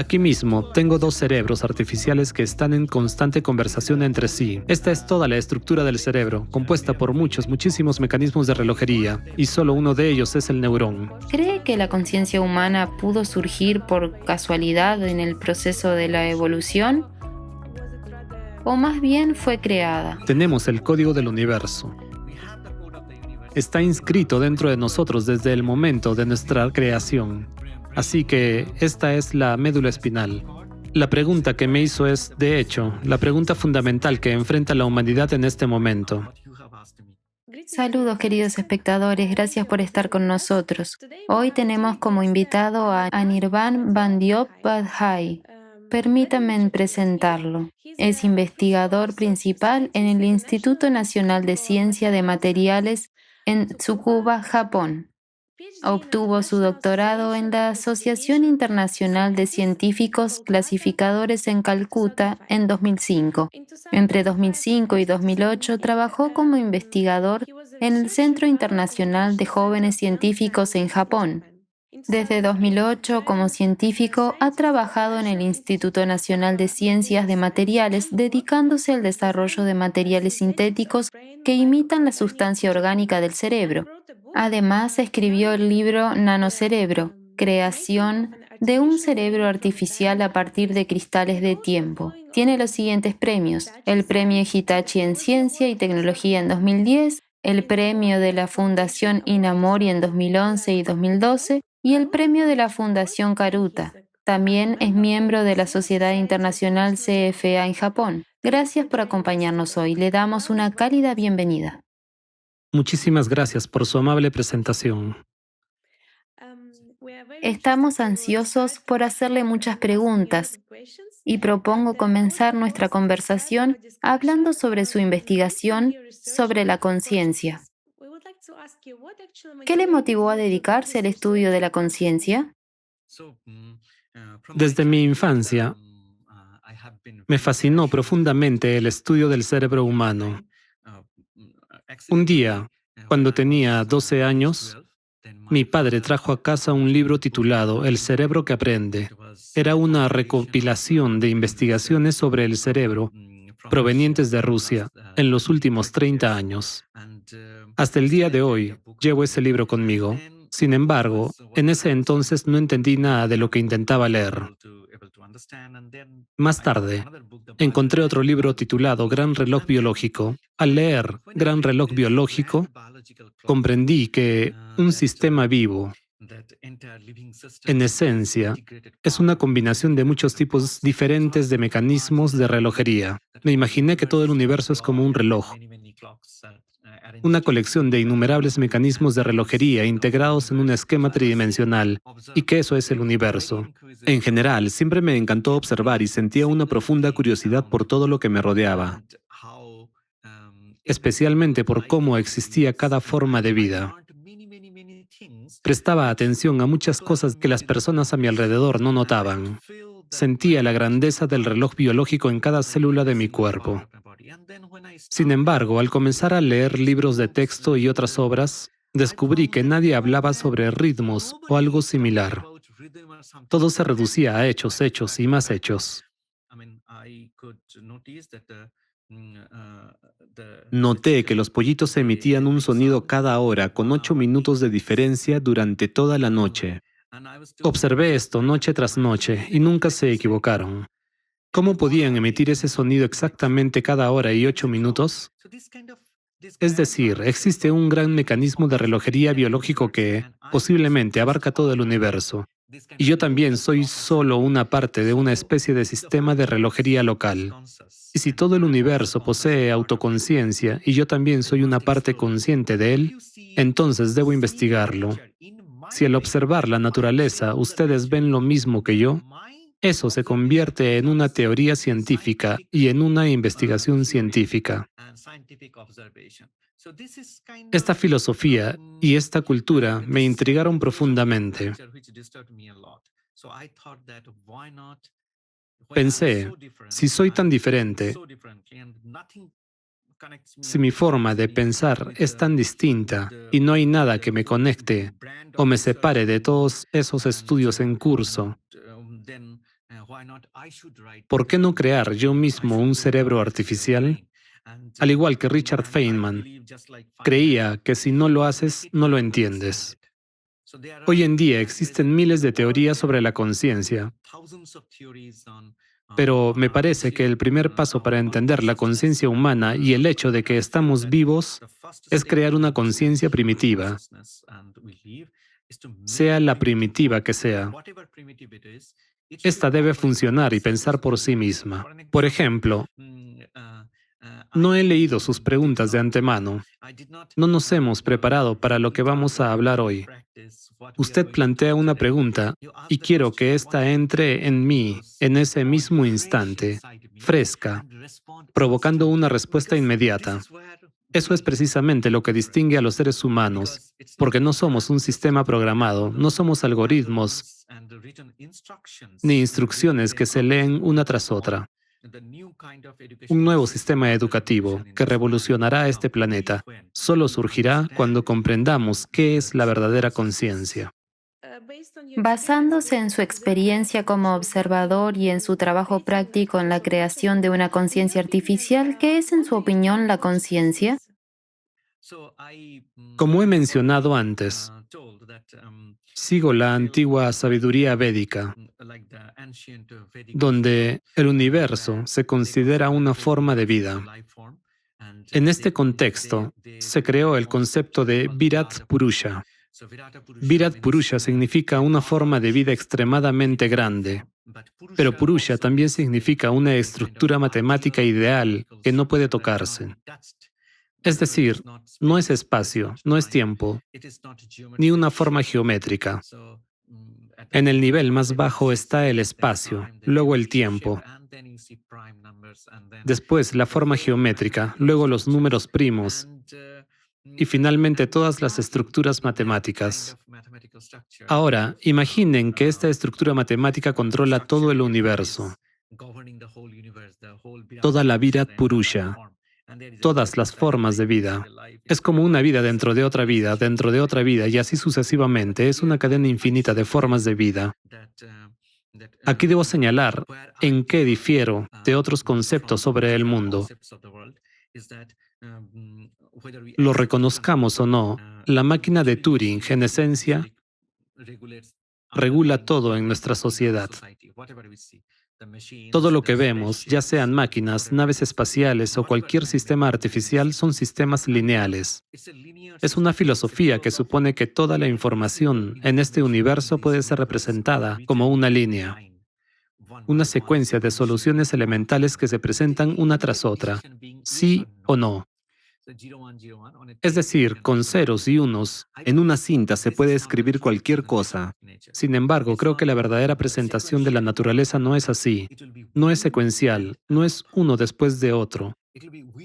Aquí mismo tengo dos cerebros artificiales que están en constante conversación entre sí. Esta es toda la estructura del cerebro, compuesta por muchísimos mecanismos de relojería, y solo uno de ellos es el neurón. ¿Cree que la conciencia humana pudo surgir por casualidad en el proceso de la evolución? ¿O más bien fue creada? Tenemos el código del universo. Está inscrito dentro de nosotros desde el momento de nuestra creación. Así que esta es la médula espinal. La pregunta que me hizo es, de hecho, la pregunta fundamental que enfrenta la humanidad en este momento. Saludos queridos espectadores, gracias por estar con nosotros. Hoy tenemos como invitado a Anirban Bandiyopadhyay. Permítanme presentarlo. Es investigador principal en el Instituto Nacional de Ciencia de Materiales en Tsukuba, Japón. Obtuvo su doctorado en la Asociación Internacional de Científicos Clasificadores en Calcuta en 2005. Entre 2005 y 2008 trabajó como investigador en el Centro Internacional de Jóvenes Científicos en Japón. Desde 2008, como científico, ha trabajado en el Instituto Nacional de Ciencias de Materiales, dedicándose al desarrollo de materiales sintéticos que imitan la sustancia orgánica del cerebro. Además, escribió el libro Nanocerebro, creación de un cerebro artificial a partir de cristales de tiempo. Tiene los siguientes premios: el Premio Hitachi en Ciencia y Tecnología en 2010, el Premio de la Fundación Inamori en 2011 y 2012 y el Premio de la Fundación Karuta. También es miembro de la Sociedad Internacional CFA en Japón. Gracias por acompañarnos hoy. Le damos una cálida bienvenida. Muchísimas gracias por su amable presentación. Estamos ansiosos por hacerle muchas preguntas y propongo comenzar nuestra conversación hablando sobre su investigación sobre la conciencia. ¿Qué le motivó a dedicarse al estudio de la conciencia? Desde mi infancia, me fascinó profundamente el estudio del cerebro humano. Un día, cuando tenía 12 años, mi padre trajo a casa un libro titulado El cerebro que aprende. Era una recopilación de investigaciones sobre el cerebro provenientes de Rusia en los últimos 30 años. Hasta el día de hoy, llevo ese libro conmigo. Sin embargo, en ese entonces no entendí nada de lo que intentaba leer. Más tarde, encontré otro libro titulado Gran Reloj Biológico. Al leer Gran Reloj Biológico, comprendí que un sistema vivo, en esencia, es una combinación de muchos tipos diferentes de mecanismos de relojería. Me imaginé que todo el universo es como un reloj, una colección de innumerables mecanismos de relojería integrados en un esquema tridimensional, y que eso es el universo. En general, siempre me encantó observar y sentía una profunda curiosidad por todo lo que me rodeaba, especialmente por cómo existía cada forma de vida. Prestaba atención a muchas cosas que las personas a mi alrededor no notaban. Sentía la grandeza del reloj biológico en cada célula de mi cuerpo. Sin embargo, al comenzar a leer libros de texto y otras obras, descubrí que nadie hablaba sobre ritmos o algo similar. Todo se reducía a hechos, hechos y más hechos. Noté que los pollitos emitían un sonido cada hora con 8 minutos de diferencia durante toda la noche. Observé esto noche tras noche y nunca se equivocaron. ¿Cómo podían emitir ese sonido exactamente cada hora y 8 minutos? Es decir, existe un gran mecanismo de relojería biológico que, posiblemente, abarca todo el universo. Y yo también soy solo una parte de una especie de sistema de relojería local. Y si todo el universo posee autoconciencia y yo también soy una parte consciente de él, entonces debo investigarlo. Si al observar la naturaleza ustedes ven lo mismo que yo, eso se convierte en una teoría científica y en una investigación científica. Esta filosofía y esta cultura me intrigaron profundamente. Pensé, si soy tan diferente, si mi forma de pensar es tan distinta y no hay nada que me conecte o me separe de todos esos estudios en curso, ¿Por qué no crear yo mismo un cerebro artificial? Al igual que Richard Feynman, creía que si no lo haces, no lo entiendes. Hoy en día existen miles de teorías sobre la conciencia, pero me parece que el primer paso para entender la conciencia humana y el hecho de que estamos vivos es crear una conciencia primitiva, sea la primitiva que sea. Esta debe funcionar y pensar por sí misma. Por ejemplo, no he leído sus preguntas de antemano. No nos hemos preparado para lo que vamos a hablar hoy. Usted plantea una pregunta y quiero que ésta entre en mí en ese mismo instante, fresca, provocando una respuesta inmediata. Eso es precisamente lo que distingue a los seres humanos, porque no somos un sistema programado, no somos algoritmos ni instrucciones que se leen una tras otra. Un nuevo sistema educativo que revolucionará este planeta solo surgirá cuando comprendamos qué es la verdadera conciencia. Basándose en su experiencia como observador y en su trabajo práctico en la creación de una conciencia artificial, ¿qué es, en su opinión, la conciencia? Como he mencionado antes, sigo la antigua sabiduría védica, donde el universo se considera una forma de vida. En este contexto, se creó el concepto de Virat Purusha. Virat Purusha significa una forma de vida extremadamente grande, pero Purusha también significa una estructura matemática ideal que no puede tocarse. Es decir, no es espacio, no es tiempo, ni una forma geométrica. En el nivel más bajo está el espacio, luego el tiempo, después la forma geométrica, luego los números primos y finalmente todas las estructuras matemáticas. Ahora, imaginen que esta estructura matemática controla todo el universo, toda la Virat Purusha, todas las formas de vida. Es como una vida dentro de otra vida, dentro de otra vida, y así sucesivamente. Es una cadena infinita de formas de vida. Aquí debo señalar en qué difiero de otros conceptos sobre el mundo. Lo reconozcamos o no, la máquina de Turing, en esencia, regula todo en nuestra sociedad. Todo lo que vemos, ya sean máquinas, naves espaciales o cualquier sistema artificial, son sistemas lineales. Es una filosofía que supone que toda la información en este universo puede ser representada como una línea, una secuencia de soluciones elementales que se presentan una tras otra, sí o no. Es decir, con ceros y unos, en una cinta se puede escribir cualquier cosa. Sin embargo, creo que la verdadera presentación de la naturaleza no es así. No es secuencial, no es uno después de otro.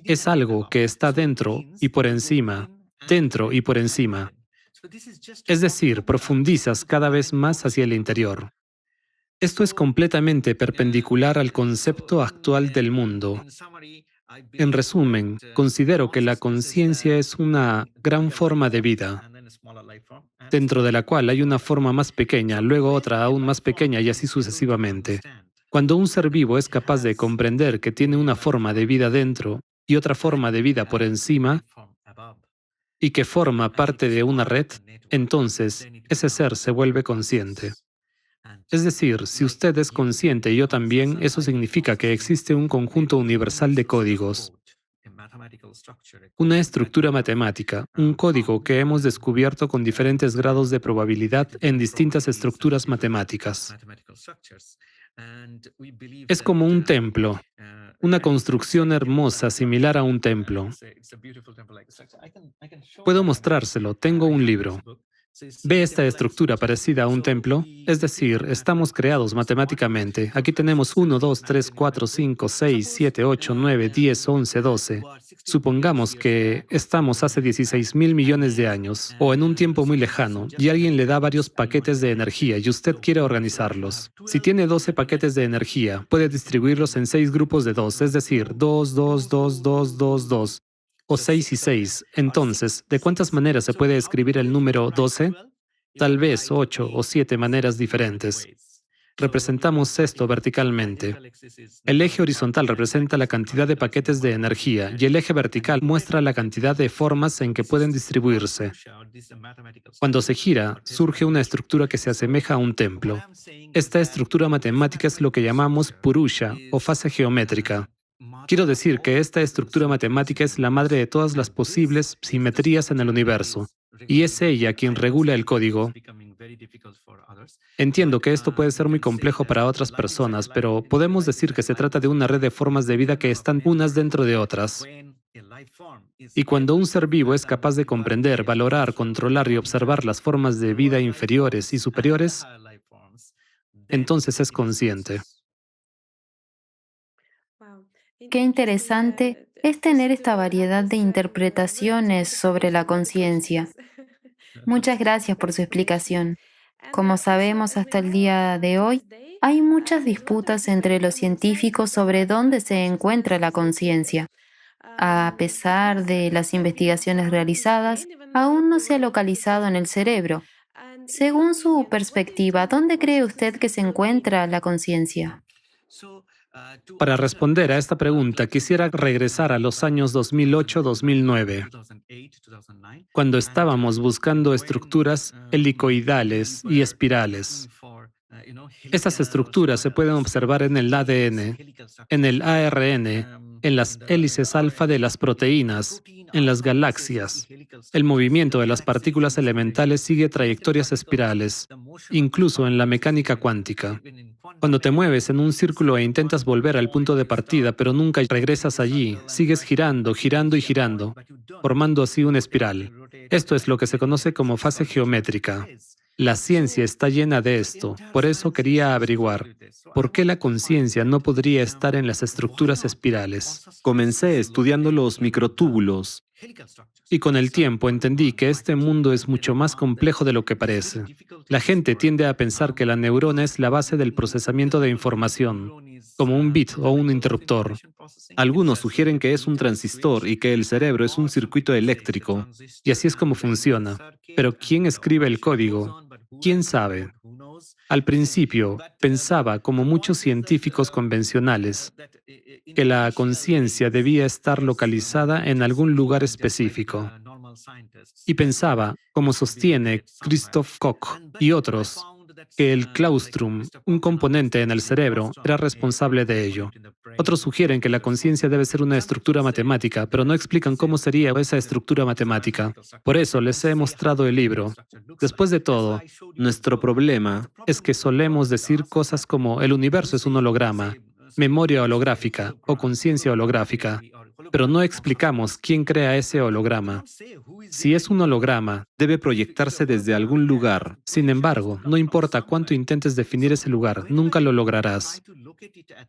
Es algo que está dentro y por encima, dentro y por encima. Es decir, profundizas cada vez más hacia el interior. Esto es completamente perpendicular al concepto actual del mundo. En resumen, considero que la conciencia es una gran forma de vida, dentro de la cual hay una forma más pequeña, luego otra aún más pequeña y así sucesivamente. Cuando un ser vivo es capaz de comprender que tiene una forma de vida dentro y otra forma de vida por encima, y que forma parte de una red, entonces ese ser se vuelve consciente. Es decir, si usted es consciente y yo también, eso significa que existe un conjunto universal de códigos, una estructura matemática, un código que hemos descubierto con diferentes grados de probabilidad en distintas estructuras matemáticas. Es como un templo, una construcción hermosa similar a un templo. Puedo mostrárselo, tengo un libro. ¿Ve esta estructura parecida a un templo? Es decir, estamos creados matemáticamente. Aquí tenemos 1, 2, 3, 4, 5, 6, 7, 8, 9, 10, 11, 12. Supongamos que estamos hace 16.000 millones de años, o en un tiempo muy lejano, y alguien le da varios paquetes de energía y usted quiere organizarlos. Si tiene 12 paquetes de energía, puede distribuirlos en 6 grupos de 2, es decir, 2, 2, 2, 2, 2, 2. O 6 y 6. Entonces, ¿de cuántas maneras se puede escribir el número 12? Tal vez 8 o 7 maneras diferentes. Representamos esto verticalmente. El eje horizontal representa la cantidad de paquetes de energía y el eje vertical muestra la cantidad de formas en que pueden distribuirse. Cuando se gira, surge una estructura que se asemeja a un templo. Esta estructura matemática es lo que llamamos Purusha o fase geométrica. Quiero decir que esta estructura matemática es la madre de todas las posibles simetrías en el universo, y es ella quien regula el código. Entiendo que esto puede ser muy complejo para otras personas, pero podemos decir que se trata de una red de formas de vida que están unas dentro de otras. Y cuando un ser vivo es capaz de comprender, valorar, controlar y observar las formas de vida inferiores y superiores, entonces es consciente. Qué interesante es tener esta variedad de interpretaciones sobre la conciencia. Muchas gracias por su explicación. Como sabemos hasta el día de hoy, hay muchas disputas entre los científicos sobre dónde se encuentra la conciencia. A pesar de las investigaciones realizadas, aún no se ha localizado en el cerebro. Según su perspectiva, ¿dónde cree usted que se encuentra la conciencia? Para responder a esta pregunta, quisiera regresar a los años 2008-2009, cuando estábamos buscando estructuras helicoidales y espirales. Estas estructuras se pueden observar en el ADN, en el ARN, en las hélices alfa de las proteínas, en las galaxias. El movimiento de las partículas elementales sigue trayectorias espirales, incluso en la mecánica cuántica. Cuando te mueves en un círculo e intentas volver al punto de partida, pero nunca regresas allí, sigues girando, girando y girando, formando así una espiral. Esto es lo que se conoce como fase geométrica. La ciencia está llena de esto, por eso quería averiguar, ¿por qué la conciencia no podría estar en las estructuras espirales? Comencé estudiando los microtúbulos. Y con el tiempo entendí que este mundo es mucho más complejo de lo que parece. La gente tiende a pensar que la neurona es la base del procesamiento de información, como un bit o un interruptor. Algunos sugieren que es un transistor y que el cerebro es un circuito eléctrico. Y así es como funciona. Pero ¿quién escribe el código? ¿Quién sabe? Al principio, pensaba, como muchos científicos convencionales, que la conciencia debía estar localizada en algún lugar específico. Y pensaba, como sostiene Christoph Koch y otros, que el claustrum, un componente en el cerebro, era responsable de ello. Otros sugieren que la conciencia debe ser una estructura matemática, pero no explican cómo sería esa estructura matemática. Por eso les he mostrado el libro. Después de todo, Nuestro problema es que solemos decir cosas como el universo es un holograma, memoria holográfica o conciencia holográfica, pero no explicamos quién crea ese holograma. Si es un holograma, debe proyectarse desde algún lugar. sin embargo, no importa cuánto intentes definir ese lugar, nunca lo lograrás.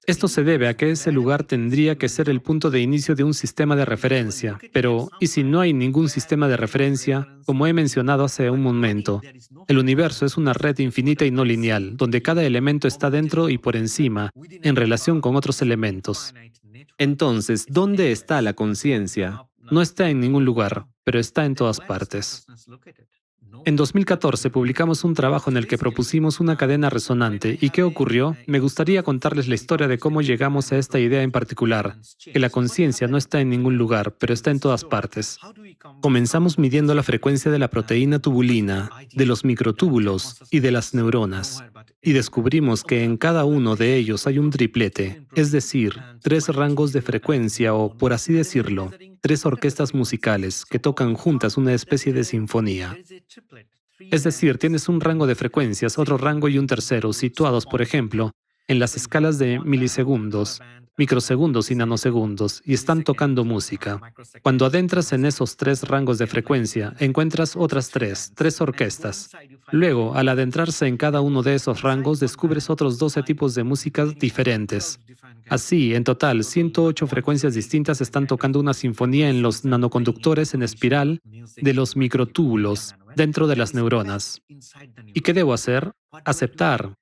Esto se debe a que ese lugar tendría que ser el punto de inicio de un sistema de referencia. Pero, ¿y si no hay ningún sistema de referencia? Como he mencionado hace un momento, el universo es una red infinita y no lineal, donde cada elemento está dentro y por encima, en relación con otros elementos. Entonces, ¿dónde está la conciencia? No está en ningún lugar, pero está en todas partes. En 2014 publicamos un trabajo en el que propusimos una cadena resonante. ¿Y qué ocurrió? Me gustaría contarles la historia de cómo llegamos a esta idea en particular, que la conciencia no está en ningún lugar, pero está en todas partes. Comenzamos midiendo la frecuencia de la proteína tubulina, de los microtúbulos y de las neuronas. Y descubrimos que en cada uno de ellos hay un triplete, es decir, 3 rangos de frecuencia o, por así decirlo, 3 orquestas musicales que tocan juntas una especie de sinfonía. Es decir, tienes un rango de frecuencias, otro rango y un tercero, situados, por ejemplo, en las escalas de milisegundos, microsegundos y nanosegundos, y están tocando música. Cuando adentras en esos 3 rangos de frecuencia, encuentras otras 3 orquestas. Luego, al adentrarse en cada uno de esos rangos, descubres otros 12 tipos de músicas diferentes. Así, en total, 108 frecuencias distintas están tocando una sinfonía en los nanoconductores en espiral de los microtúbulos dentro de las neuronas. ¿Y qué debo hacer? Aceptar.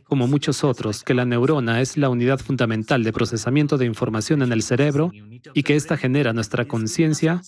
como muchos otros, que la neurona es la unidad fundamental de procesamiento de información en el cerebro y que ésta genera nuestra conciencia?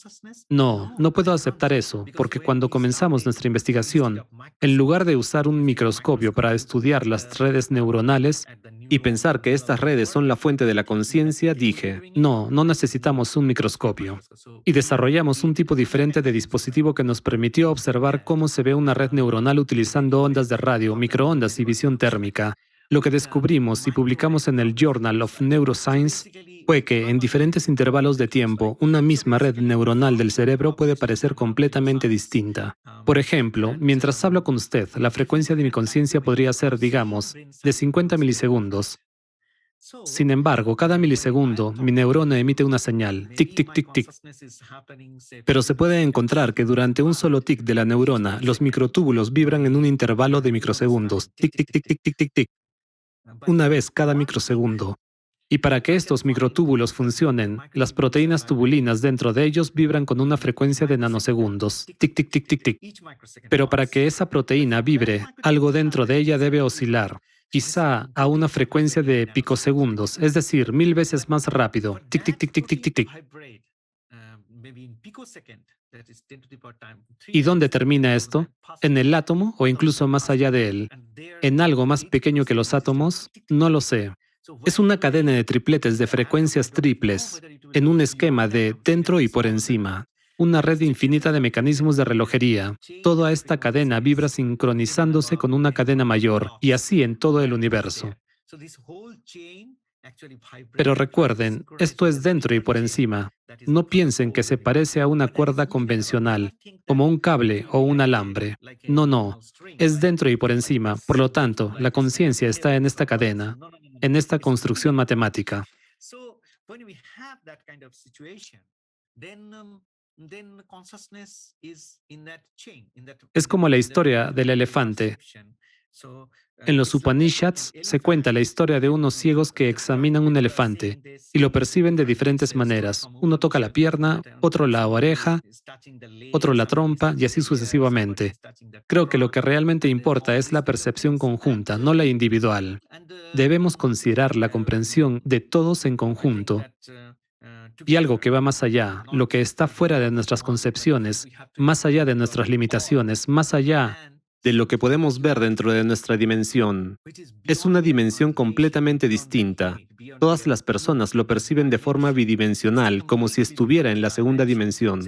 No, no puedo aceptar eso, porque cuando comenzamos nuestra investigación, en lugar de usar un microscopio para estudiar las redes neuronales Y pensar que estas redes son la fuente de la conciencia, dije, no, no necesitamos un microscopio. Y desarrollamos un tipo diferente de dispositivo que nos permitió observar cómo se ve una red neuronal utilizando ondas de radio, microondas y visión térmica. Lo que descubrimos y publicamos en el Journal of Neuroscience fue que en diferentes intervalos de tiempo, una misma red neuronal del cerebro puede parecer completamente distinta. Por ejemplo, mientras hablo con usted, la frecuencia de mi conciencia podría ser, digamos, de 50 milisegundos. Sin embargo, cada milisegundo, mi neurona emite una señal, tic, tic, tic, tic. Pero se puede encontrar que durante un solo tic de la neurona, los microtúbulos vibran en un intervalo de microsegundos, tic, tic, tic, tic, tic, tic, tic, una vez cada microsegundo. Y para que estos microtúbulos funcionen, las proteínas tubulinas dentro de ellos vibran con una frecuencia de nanosegundos, tic, tic, tic, tic, tic. Pero para que esa proteína vibre, algo dentro de ella debe oscilar, quizá a una frecuencia de picosegundos, es decir, 1000 veces más rápido, tic, tic, tic, tic, tic, tic, tic. ¿Y dónde termina esto? ¿En el átomo o incluso más allá de él? ¿En algo más pequeño que los átomos? No lo sé. Es una cadena de tripletes de frecuencias triples, en un esquema de dentro y por encima. Una red infinita de mecanismos de relojería. Toda esta cadena vibra sincronizándose con una cadena mayor, y así en todo el universo. Pero recuerden, esto es dentro y por encima. No piensen que se parece a una cuerda convencional, como un cable o un alambre. No, no. Es dentro y por encima. Por lo tanto, la conciencia está en esta cadena, en esta construcción matemática. Es como la historia del elefante. En los Upanishads se cuenta la historia de unos ciegos que examinan un elefante y lo perciben de diferentes maneras. Uno toca la pierna, otro la oreja, otro la trompa y así sucesivamente. Creo que lo que realmente importa es la percepción conjunta, no la individual. Debemos considerar la comprensión de todos en conjunto. Y algo que va más allá, lo que está fuera de nuestras concepciones, más allá de nuestras limitaciones, más allá de lo que podemos ver dentro de nuestra dimensión. Es una dimensión completamente distinta. Todas las personas lo perciben de forma bidimensional, como si estuviera en la segunda dimensión.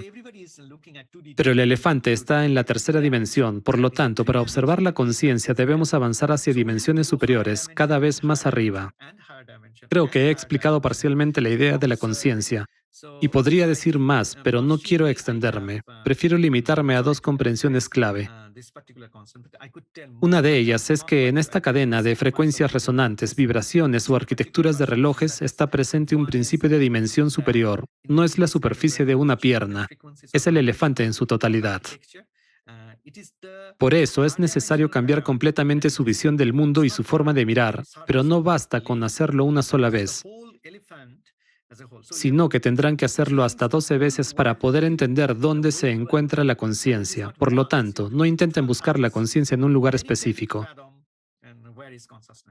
Pero el elefante está en la tercera dimensión, por lo tanto, para observar la conciencia debemos avanzar hacia dimensiones superiores, cada vez más arriba. Creo que he explicado parcialmente la idea de la conciencia. Y podría decir más, pero no quiero extenderme. Prefiero limitarme a dos comprensiones clave. Una de ellas es que en esta cadena de frecuencias resonantes, vibraciones o arquitecturas de relojes está presente un principio de dimensión superior. No es la superficie de una pierna, es el elefante en su totalidad. Por eso es necesario cambiar completamente su visión del mundo y su forma de mirar, pero no basta con hacerlo una sola vez, sino que tendrán que hacerlo hasta 12 veces para poder entender dónde se encuentra la conciencia. Por lo tanto, no intenten buscar la conciencia en un lugar específico.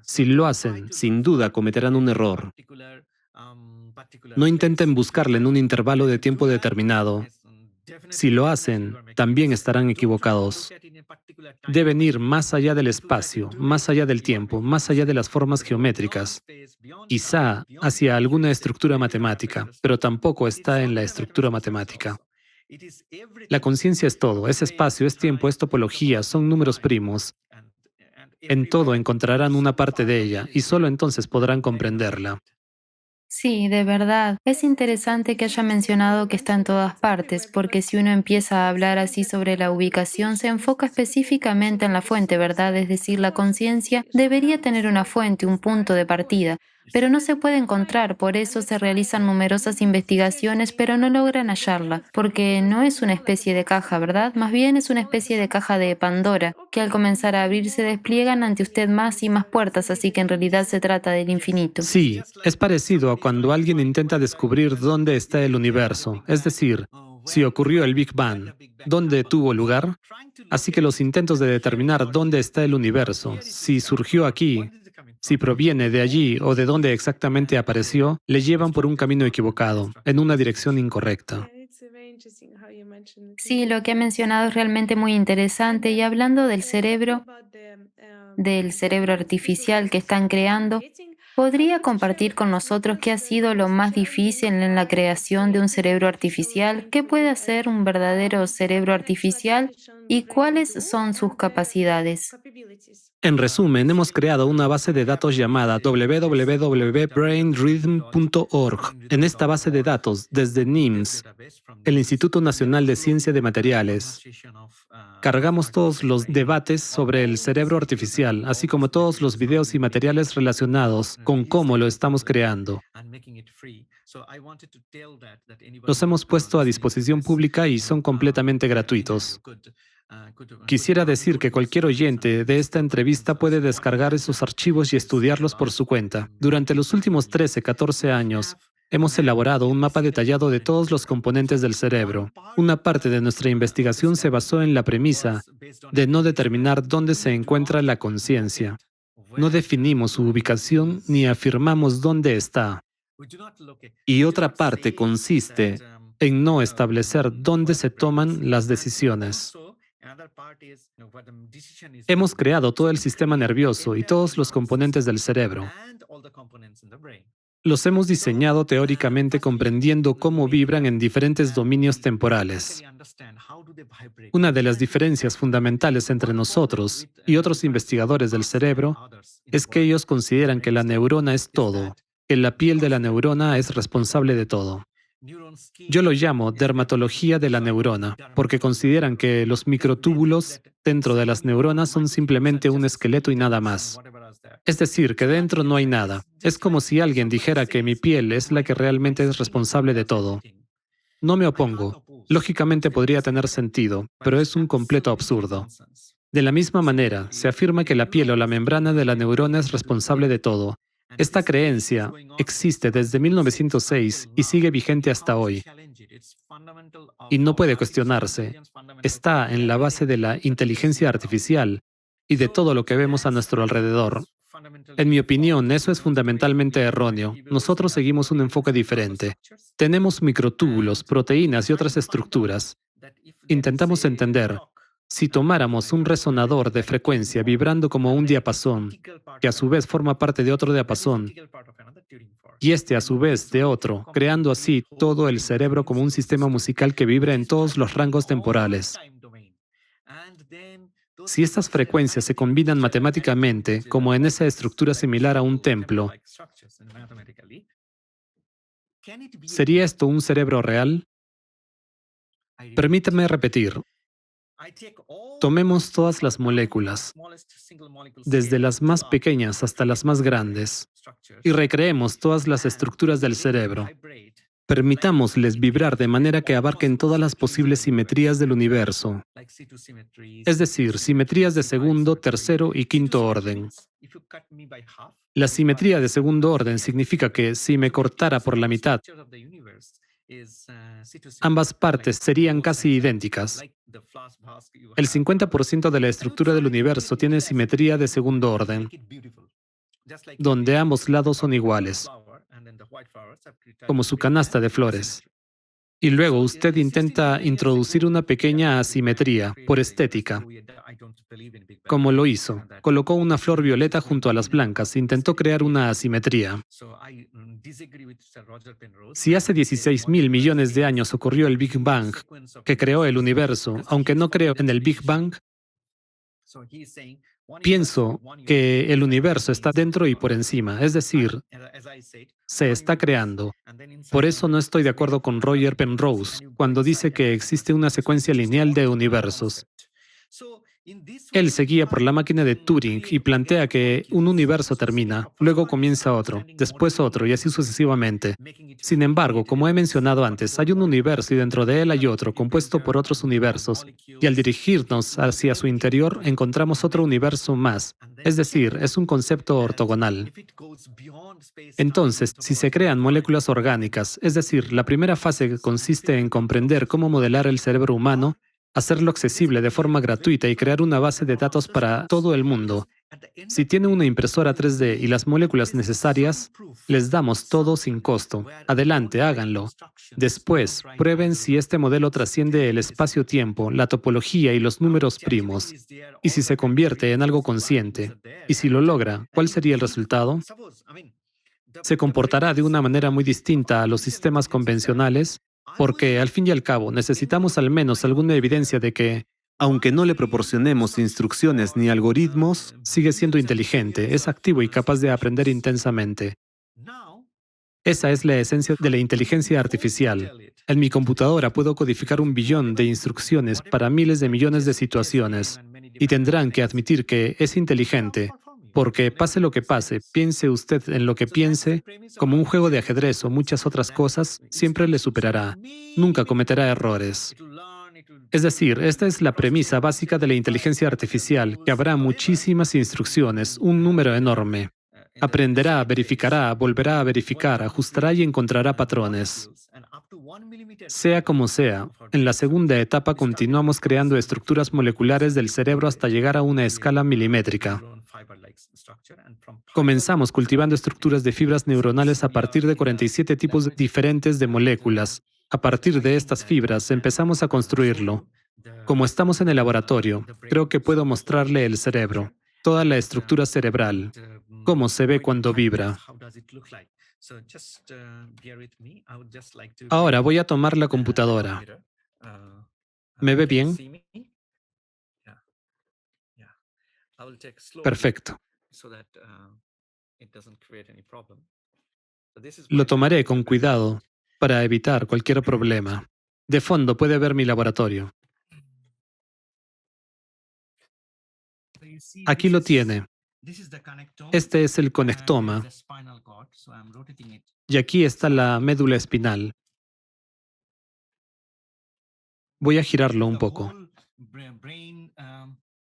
Si lo hacen, Sin duda cometerán un error. no intenten buscarla en un intervalo de tiempo determinado. Si lo hacen, también estarán equivocados. Deben ir más allá del espacio, más allá del tiempo, más allá de las formas geométricas, quizá hacia alguna estructura matemática, pero tampoco está en la estructura matemática. La conciencia es todo, es espacio, es tiempo, es topología, son números primos. En todo encontrarán una parte de ella y solo entonces podrán comprenderla. Sí, de verdad. Es interesante que haya mencionado que está en todas partes, porque si uno empieza a hablar así sobre la ubicación, se enfoca específicamente en la fuente, ¿verdad? Es decir, la conciencia debería tener una fuente, un punto de partida, pero no se puede encontrar, por eso se realizan numerosas investigaciones, pero no logran hallarla, porque no es una especie de caja, ¿verdad? Más bien es una especie de caja de Pandora, que al comenzar a abrirse despliegan ante usted más y más puertas, así que en realidad se trata del infinito. Sí, es parecido a cuando alguien intenta descubrir dónde está el universo, es decir, Si ocurrió el Big Bang, ¿dónde tuvo lugar? Así que los intentos de determinar dónde está el universo, si surgió aquí, si proviene de allí o de dónde exactamente apareció, le llevan por un camino equivocado, en una dirección incorrecta. Sí, lo que ha mencionado es realmente muy interesante. Y hablando del cerebro artificial que están creando, ¿podría compartir con nosotros qué ha sido lo más difícil en la creación de un cerebro artificial? ¿Qué puede hacer un verdadero cerebro artificial y cuáles son sus capacidades? En resumen, hemos creado una base de datos llamada www.brainrhythm.org. En esta base de datos, desde NIMS, el Instituto Nacional de Ciencia de Materiales, cargamos todos los debates sobre el cerebro artificial, así como todos los videos y materiales relacionados con cómo lo estamos creando. Los hemos puesto a disposición pública y son completamente gratuitos. Quisiera decir que cualquier oyente de esta entrevista puede descargar esos archivos y estudiarlos por su cuenta. Durante los últimos 13, 14 años, hemos elaborado un mapa detallado de todos los componentes del cerebro. Una parte de nuestra investigación se basó en la premisa de no determinar dónde se encuentra la conciencia. No definimos su ubicación ni afirmamos dónde está. Y otra parte consiste en no establecer dónde se toman las decisiones. Hemos creado todo el sistema nervioso y todos los componentes del cerebro. Los hemos diseñado teóricamente comprendiendo cómo vibran en diferentes dominios temporales. Una de las diferencias fundamentales entre nosotros y otros investigadores del cerebro es que ellos consideran que la neurona es todo, que la piel de la neurona es responsable de todo. Yo lo llamo dermatología de la neurona, porque consideran que los microtúbulos dentro de las neuronas son simplemente un esqueleto y nada más. Es decir, que dentro no hay nada. Es como si alguien dijera que mi piel es la que realmente es responsable de todo. No me opongo. Lógicamente podría tener sentido, pero es un completo absurdo. De la misma manera, se afirma que la piel o la membrana de la neurona es responsable de todo. Esta creencia existe desde 1906 y sigue vigente hasta hoy. Y no puede cuestionarse. Está en la base de la inteligencia artificial y de todo lo que vemos a nuestro alrededor. En mi opinión, eso es fundamentalmente erróneo. Nosotros seguimos un enfoque diferente. Tenemos microtúbulos, proteínas y otras estructuras. Intentamos entender. Si tomáramos un resonador de frecuencia vibrando como un diapasón, que a su vez forma parte de otro diapasón, y este a su vez de otro, creando así todo el cerebro como un sistema musical que vibra en todos los rangos temporales. Si estas frecuencias se combinan matemáticamente, como en esa estructura similar a un templo, ¿sería esto un cerebro real? Permítame repetir. Tomemos todas las moléculas, desde las más pequeñas hasta las más grandes, y recreemos todas las estructuras del cerebro. Permitámosles vibrar de manera que abarquen todas las posibles simetrías del universo, es decir, simetrías de segundo, tercero y quinto orden. La simetría de segundo orden significa que si me cortara por la mitad, ambas partes serían casi idénticas. El 50% de la estructura del universo tiene simetría de segundo orden, donde ambos lados son iguales, como su canasta de flores. Y luego usted intenta introducir una pequeña asimetría por estética, como lo hizo. Colocó una flor violeta junto a las blancas e intentó crear una asimetría. Si hace 16.000 millones de años ocurrió el Big Bang, que creó el universo, aunque no creo en el Big Bang, pienso que el universo está dentro y por encima, es decir, se está creando. Por eso no estoy de acuerdo con Roger Penrose cuando dice que existe una secuencia lineal de universos. Él se guía por la máquina de Turing y plantea que un universo termina, luego comienza otro, después otro y así sucesivamente. Sin embargo, como he mencionado antes, hay un universo y dentro de él hay otro, compuesto por otros universos, y al dirigirnos hacia su interior encontramos otro universo más, es decir, es un concepto ortogonal. Entonces, si se crean moléculas orgánicas, es decir, la primera fase consiste en comprender cómo modelar el cerebro humano, hacerlo accesible de forma gratuita y crear una base de datos para todo el mundo. Si tiene una impresora 3D y las moléculas necesarias, les damos todo sin costo. Adelante, háganlo. Después, prueben si este modelo trasciende el espacio-tiempo, la topología y los números primos. Y si se convierte en algo consciente. Y si lo logra, ¿cuál sería el resultado? Se comportará de una manera muy distinta a los sistemas convencionales, porque al fin y al cabo necesitamos al menos alguna evidencia de que, Aunque no le proporcionemos instrucciones ni algoritmos, sigue siendo inteligente, es activo y capaz de aprender intensamente. Esa es la esencia de la inteligencia artificial. En mi computadora puedo codificar 1 billón de instrucciones para miles de millones de situaciones, y tendrán que admitir que es inteligente, porque pase lo que pase, piense usted en lo que piense, como un juego de ajedrez o muchas otras cosas, siempre le superará. Nunca cometerá errores. Es decir, esta es la premisa básica de la inteligencia artificial, que habrá muchísimas instrucciones, un número enorme. Aprenderá, verificará, volverá a verificar, ajustará y encontrará patrones. Sea como sea, en la segunda etapa continuamos creando estructuras moleculares del cerebro hasta llegar a una escala milimétrica. Comenzamos cultivando estructuras de fibras neuronales a partir de 47 tipos diferentes de moléculas. A partir de estas fibras empezamos a construirlo. Como estamos en el laboratorio, creo que puedo mostrarle el cerebro, toda la estructura cerebral, cómo se ve cuando vibra. Ahora voy a tomar la computadora. ¿Me ve bien? Perfecto. Lo tomaré con cuidado para evitar cualquier problema. De fondo puede ver mi laboratorio. Aquí lo tiene. Este es el conectoma. Y aquí está la médula espinal. Voy a girarlo un poco.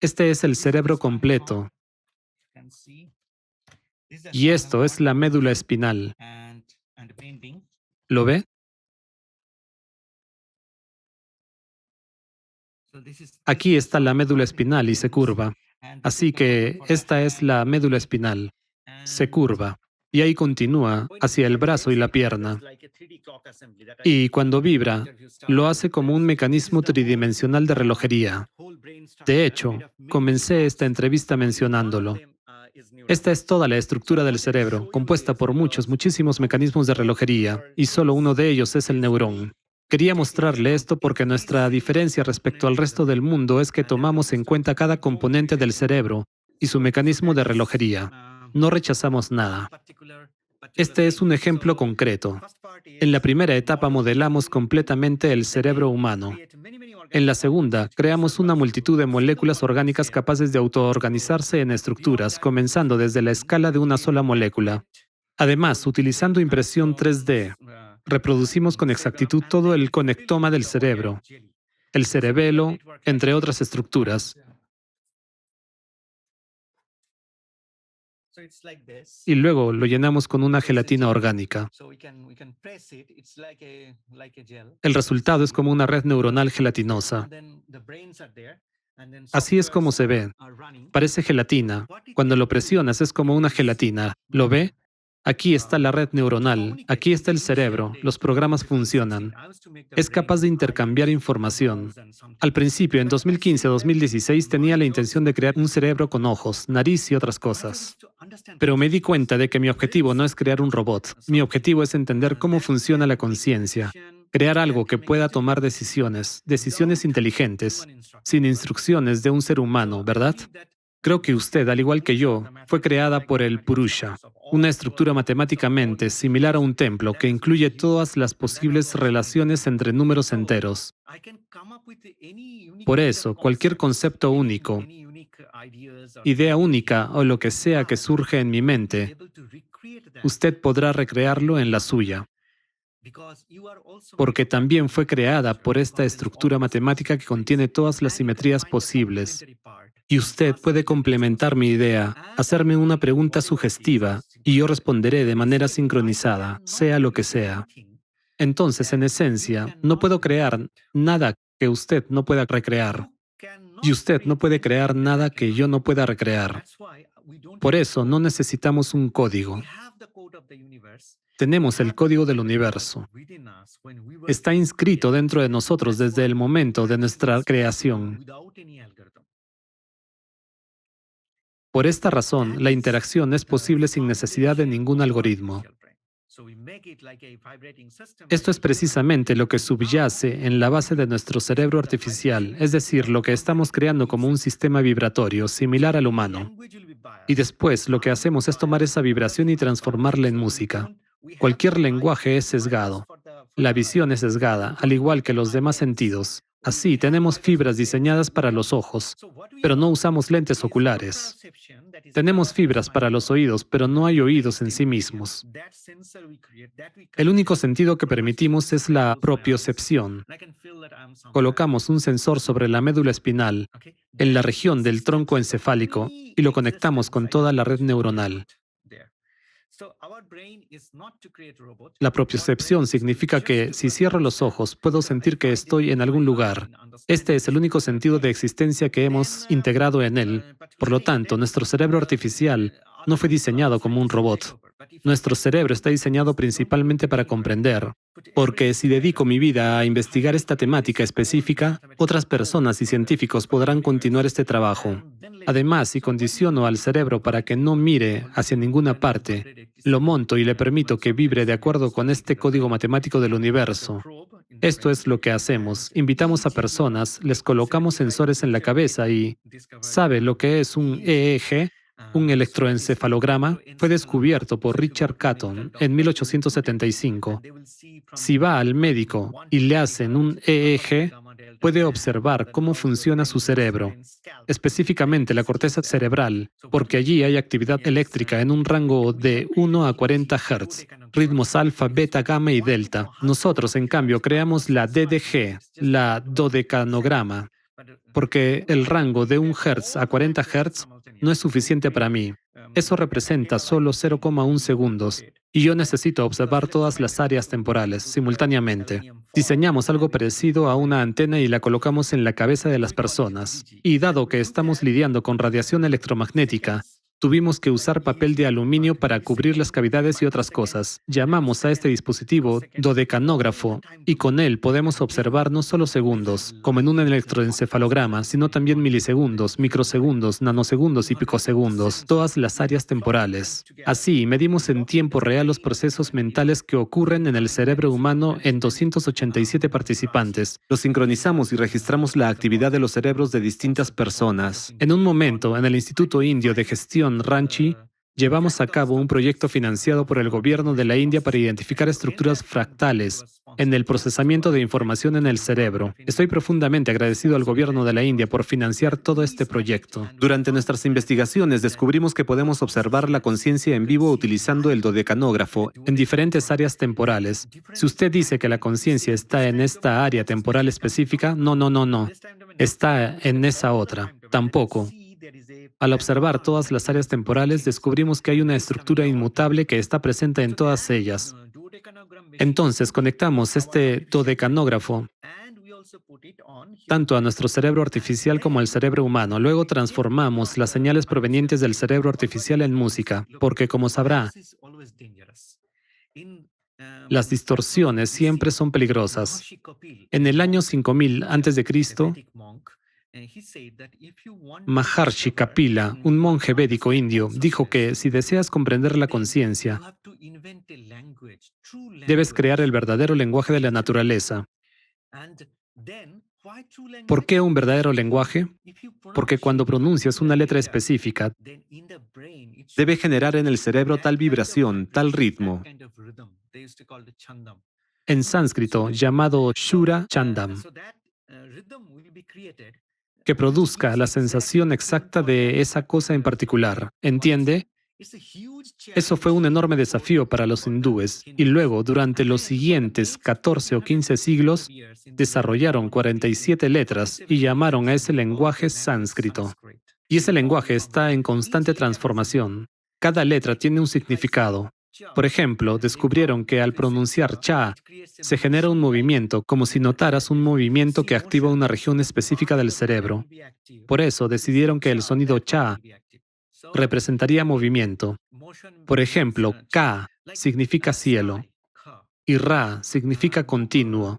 Este es el cerebro completo. Y esto es la médula espinal. ¿Lo ve? Aquí está la médula espinal y se curva. Así que esta es la médula espinal. Se curva. Y ahí continúa hacia el brazo y la pierna. Y cuando vibra, lo hace como un mecanismo tridimensional de relojería. De hecho, comencé esta entrevista mencionándolo. Esta es toda la estructura del cerebro, compuesta por muchísimos mecanismos de relojería, y solo uno de ellos es el neurón. Quería mostrarle esto porque nuestra diferencia respecto al resto del mundo es que tomamos en cuenta cada componente del cerebro y su mecanismo de relojería. No rechazamos nada. Este es un ejemplo concreto. En la primera etapa modelamos completamente el cerebro humano. En la segunda, creamos una multitud de moléculas orgánicas capaces de autoorganizarse en estructuras, comenzando desde la escala de una sola molécula. Además, utilizando impresión 3D, reproducimos con exactitud todo el conectoma del cerebro, el cerebelo, entre otras estructuras. Y luego lo llenamos con una gelatina orgánica. El resultado es como una red neuronal gelatinosa. Así es como se ve. Parece gelatina. Cuando lo presionas es como una gelatina. ¿Lo ve? Aquí está la red neuronal, aquí está el cerebro, los programas funcionan. Es capaz de intercambiar información. Al principio, en 2015-2016, tenía la intención de crear un cerebro con ojos, nariz y otras cosas. Pero me di cuenta de que mi objetivo no es crear un robot. Mi objetivo es entender cómo funciona la conciencia. Crear algo que pueda tomar decisiones inteligentes, sin instrucciones de un ser humano, ¿verdad? Creo que usted, al igual que yo, fue creada por el Purusha, una estructura matemáticamente similar a un templo que incluye todas las posibles relaciones entre números enteros. Por eso, cualquier concepto único, idea única o lo que sea que surge en mi mente, usted podrá recrearlo en la suya, porque también fue creada por esta estructura matemática que contiene todas las simetrías posibles. Y usted puede complementar mi idea, hacerme una pregunta sugestiva, y yo responderé de manera sincronizada, sea lo que sea. Entonces, en esencia, no puedo crear nada que usted no pueda recrear, y usted no puede crear nada que yo no pueda recrear. Por eso, no necesitamos un código. Tenemos el código del universo. Está inscrito dentro de nosotros desde el momento de nuestra creación. Por esta razón, la interacción es posible sin necesidad de ningún algoritmo. Esto es precisamente lo que subyace en la base de nuestro cerebro artificial, es decir, lo que estamos creando como un sistema vibratorio similar al humano. Y después lo que hacemos es tomar esa vibración y transformarla en música. Cualquier lenguaje es sesgado. La visión es sesgada, al igual que los demás sentidos. Así, tenemos fibras diseñadas para los ojos, pero no usamos lentes oculares. Tenemos fibras para los oídos, pero no hay oídos en sí mismos. El único sentido que permitimos es la propiocepción. Colocamos un sensor sobre la médula espinal, en la región del tronco encefálico, y lo conectamos con toda la red neuronal. La propiocepción significa que, si cierro los ojos, puedo sentir que estoy en algún lugar. Este es el único sentido de existencia que hemos integrado en él. Por lo tanto, nuestro cerebro artificial no fue diseñado como un robot. Nuestro cerebro está diseñado principalmente para comprender, porque si dedico mi vida a investigar esta temática específica, otras personas y científicos podrán continuar este trabajo. Además, si condiciono al cerebro para que no mire hacia ninguna parte, lo monto y le permito que vibre de acuerdo con este código matemático del universo. Esto es lo que hacemos. Invitamos a personas, les colocamos sensores en la cabeza y ¿sabe lo que es un EEG? Un electroencefalograma fue descubierto por Richard Catton en 1875. Si va al médico y le hacen un EEG, puede observar cómo funciona su cerebro, específicamente la corteza cerebral, porque allí hay actividad eléctrica en un rango de 1 a 40 Hz, ritmos alfa, beta, gamma y delta. Nosotros, en cambio, creamos la DDG, la dodecanograma, porque el rango de 1 Hz a 40 Hz no es suficiente para mí. Eso representa solo 0,1 segundos, y yo necesito observar todas las áreas temporales simultáneamente. Diseñamos algo parecido a una antena y la colocamos en la cabeza de las personas. Y dado que estamos lidiando con radiación electromagnética, tuvimos que usar papel de aluminio para cubrir las cavidades y otras cosas. Llamamos a este dispositivo dodecanógrafo y con él podemos observar no solo segundos, como en un electroencefalograma, sino también milisegundos, microsegundos, nanosegundos y picosegundos, todas las áreas temporales. Así, medimos en tiempo real los procesos mentales que ocurren en el cerebro humano en 287 participantes. Los sincronizamos y registramos la actividad de los cerebros de distintas personas. En un momento, en el Instituto Indio de Gestión Ranchi, llevamos a cabo un proyecto financiado por el gobierno de la India para identificar estructuras fractales en el procesamiento de información en el cerebro. Estoy profundamente agradecido al gobierno de la India por financiar todo este proyecto. Durante nuestras investigaciones descubrimos que podemos observar la conciencia en vivo utilizando el dodecanógrafo en diferentes áreas temporales. Si usted dice que la conciencia está en esta área temporal específica, no. Está en esa otra. Tampoco. Al observar todas las áreas temporales, descubrimos que hay una estructura inmutable que está presente en todas ellas. Entonces, conectamos este dodecanógrafo tanto a nuestro cerebro artificial como al cerebro humano. Luego transformamos las señales provenientes del cerebro artificial en música, porque, como sabrá, las distorsiones siempre son peligrosas. En el año 5000 a.C., Maharshi Kapila, un monje védico indio, dijo que si deseas comprender la conciencia, debes crear el verdadero lenguaje de la naturaleza. ¿Por qué un verdadero lenguaje? Porque cuando pronuncias una letra específica, Debe generar en el cerebro tal vibración, tal ritmo. en sánscrito llamado Shura Chandam, que produzca la sensación exacta de esa cosa en particular. ¿Entiende? Eso fue un enorme desafío para los hindúes y luego, durante los siguientes 14 o 15 siglos, desarrollaron 47 letras y llamaron a ese lenguaje sánscrito. Y ese lenguaje está en constante transformación. Cada letra tiene un significado. Por ejemplo, descubrieron que al pronunciar cha, se genera un movimiento, como si notaras un movimiento que activa una región específica del cerebro. Por eso decidieron que el sonido cha representaría movimiento. Por ejemplo, ka significa cielo y ra significa continuo.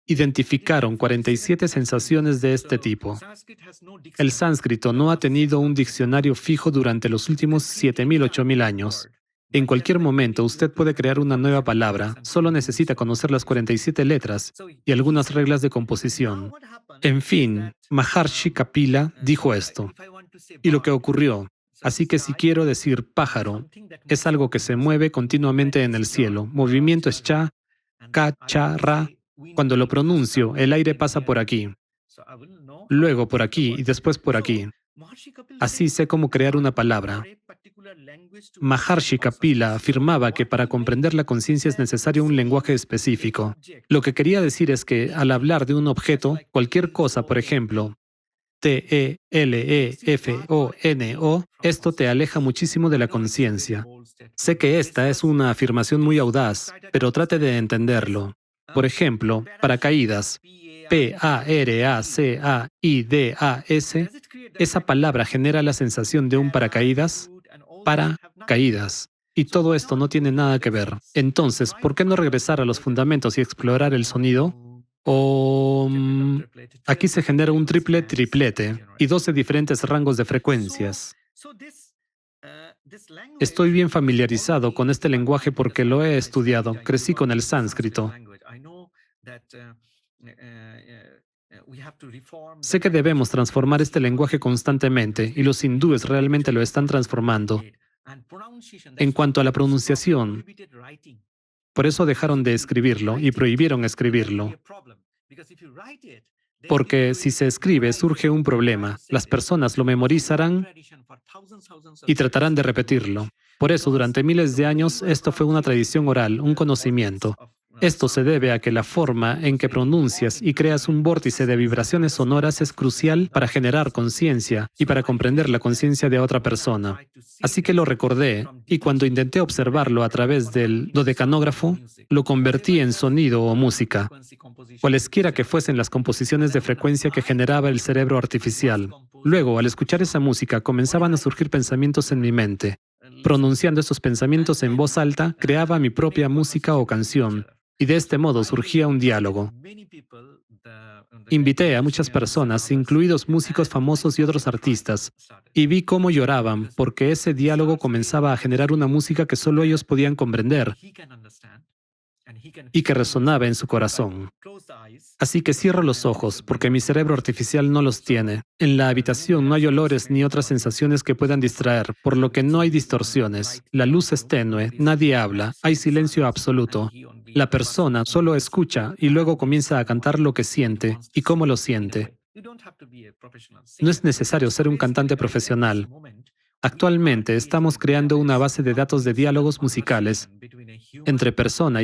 Identificaron 47 sensaciones de este tipo. El sánscrito no ha tenido un diccionario fijo durante los últimos 7.000, 8.000 años. En cualquier momento usted puede crear una nueva palabra, solo necesita conocer las 47 letras y algunas reglas de composición. En fin, Maharshi Kapila dijo esto, y lo que ocurrió. Así que si quiero decir pájaro, es algo que se mueve continuamente en el cielo. Movimiento es cha, ka, cha, ra. Cuando lo pronuncio, el aire pasa por aquí, luego por aquí y después por aquí. Así sé cómo crear una palabra. Maharshi Kapila afirmaba que para comprender la conciencia es necesario un lenguaje específico. Lo que quería decir es que al hablar de un objeto, cualquier cosa, por ejemplo, T-E-L-E-F-O-N-O, esto te aleja muchísimo de la conciencia. Sé que esta es una afirmación muy audaz, pero trate de entenderlo. Por ejemplo, paracaídas, P-A-R-A-C-A-I-D-A-S, esa palabra genera la sensación de un paracaídas, paracaídas. Y todo esto no tiene nada que ver. Entonces, ¿por qué no regresar a los fundamentos y explorar el sonido? Aquí se genera un triplete y 12 diferentes rangos de frecuencias. Estoy bien familiarizado con este lenguaje porque lo he estudiado. Crecí con el sánscrito. Sé que debemos transformar este lenguaje constantemente y los hindúes realmente lo están transformando. En cuanto a la pronunciación, por eso dejaron de escribirlo y prohibieron escribirlo. Porque si se escribe surge un problema. Las personas lo memorizarán y tratarán de repetirlo. Por eso, durante miles de años, esto fue una tradición oral, un conocimiento. Esto se debe a que la forma en que pronuncias y creas un vórtice de vibraciones sonoras es crucial para generar conciencia y para comprender la conciencia de otra persona. Así que lo recordé y cuando intenté observarlo a través del dodecanógrafo, lo convertí en sonido o música, cualesquiera que fuesen las composiciones de frecuencia que generaba el cerebro artificial. Luego, al escuchar esa música, comenzaban a surgir pensamientos en mi mente. Pronunciando esos pensamientos en voz alta, creaba mi propia música o canción. Y de este modo surgía un diálogo. Invité a muchas personas, incluidos músicos famosos y otros artistas, y vi cómo lloraban porque ese diálogo comenzaba a generar una música que solo ellos podían comprender y que resonaba en su corazón. Así que cierro los ojos porque mi cerebro artificial no los tiene. En la habitación no hay olores ni otras sensaciones que puedan distraer, por lo que no hay distorsiones. La luz es tenue, nadie habla, hay silencio absoluto. La persona solo escucha y luego comienza a cantar lo que siente y cómo lo siente. No es necesario ser un cantante profesional. Actualmente estamos creando una base de datos de diálogos musicales entre persona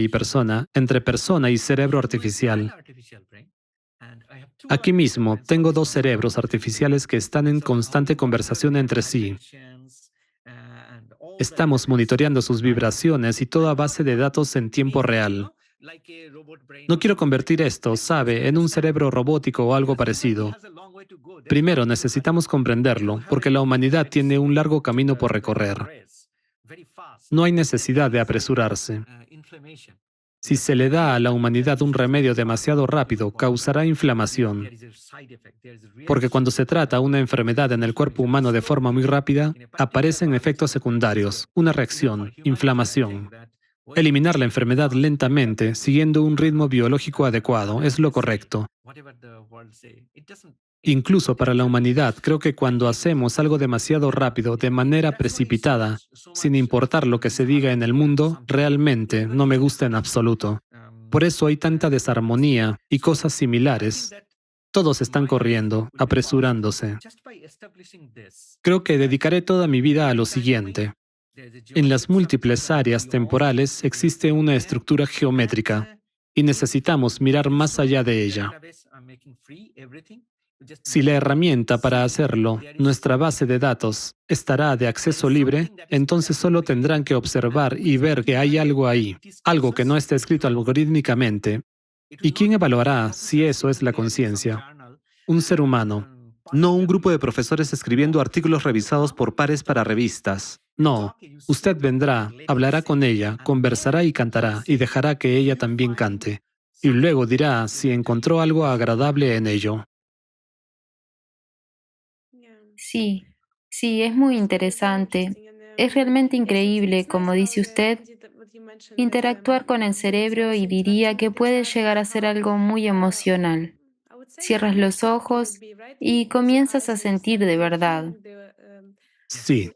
y cerebro artificial. Aquí mismo tengo dos cerebros artificiales que están en constante conversación entre sí. Estamos monitoreando sus vibraciones y toda base de datos en tiempo real. No quiero convertir esto, sabe, en un cerebro robótico o algo parecido. Primero necesitamos comprenderlo, porque la humanidad tiene un largo camino por recorrer. No hay necesidad de apresurarse. Si se le da a la humanidad un remedio demasiado rápido, causará inflamación. Porque cuando se trata una enfermedad en el cuerpo humano de forma muy rápida, aparecen efectos secundarios, una reacción, inflamación. Eliminar la enfermedad lentamente, siguiendo un ritmo biológico adecuado, es lo correcto. Incluso para la humanidad, creo que cuando hacemos algo demasiado rápido, de manera precipitada, sin importar lo que se diga en el mundo, realmente no me gusta en absoluto. Por eso hay tanta desarmonía y cosas similares. Todos están corriendo, apresurándose. Creo que dedicaré toda mi vida a lo siguiente. En las múltiples áreas temporales existe una estructura geométrica y necesitamos mirar más allá de ella. Si la herramienta para hacerlo, nuestra base de datos, estará de acceso libre, entonces solo tendrán que observar y ver que hay algo ahí, algo que no está escrito algorítmicamente. ¿Y quién evaluará si eso es la conciencia? Un ser humano. No un grupo de profesores escribiendo artículos revisados por pares para revistas. No, usted vendrá, hablará con ella, conversará y cantará, y dejará que ella también cante. Y luego dirá si encontró algo agradable en ello. Sí, sí, es muy interesante. Es realmente increíble, como dice usted, interactuar con el cerebro y diría que puede llegar a ser algo muy emocional. Cierras los ojos y comienzas a sentir de verdad Sí,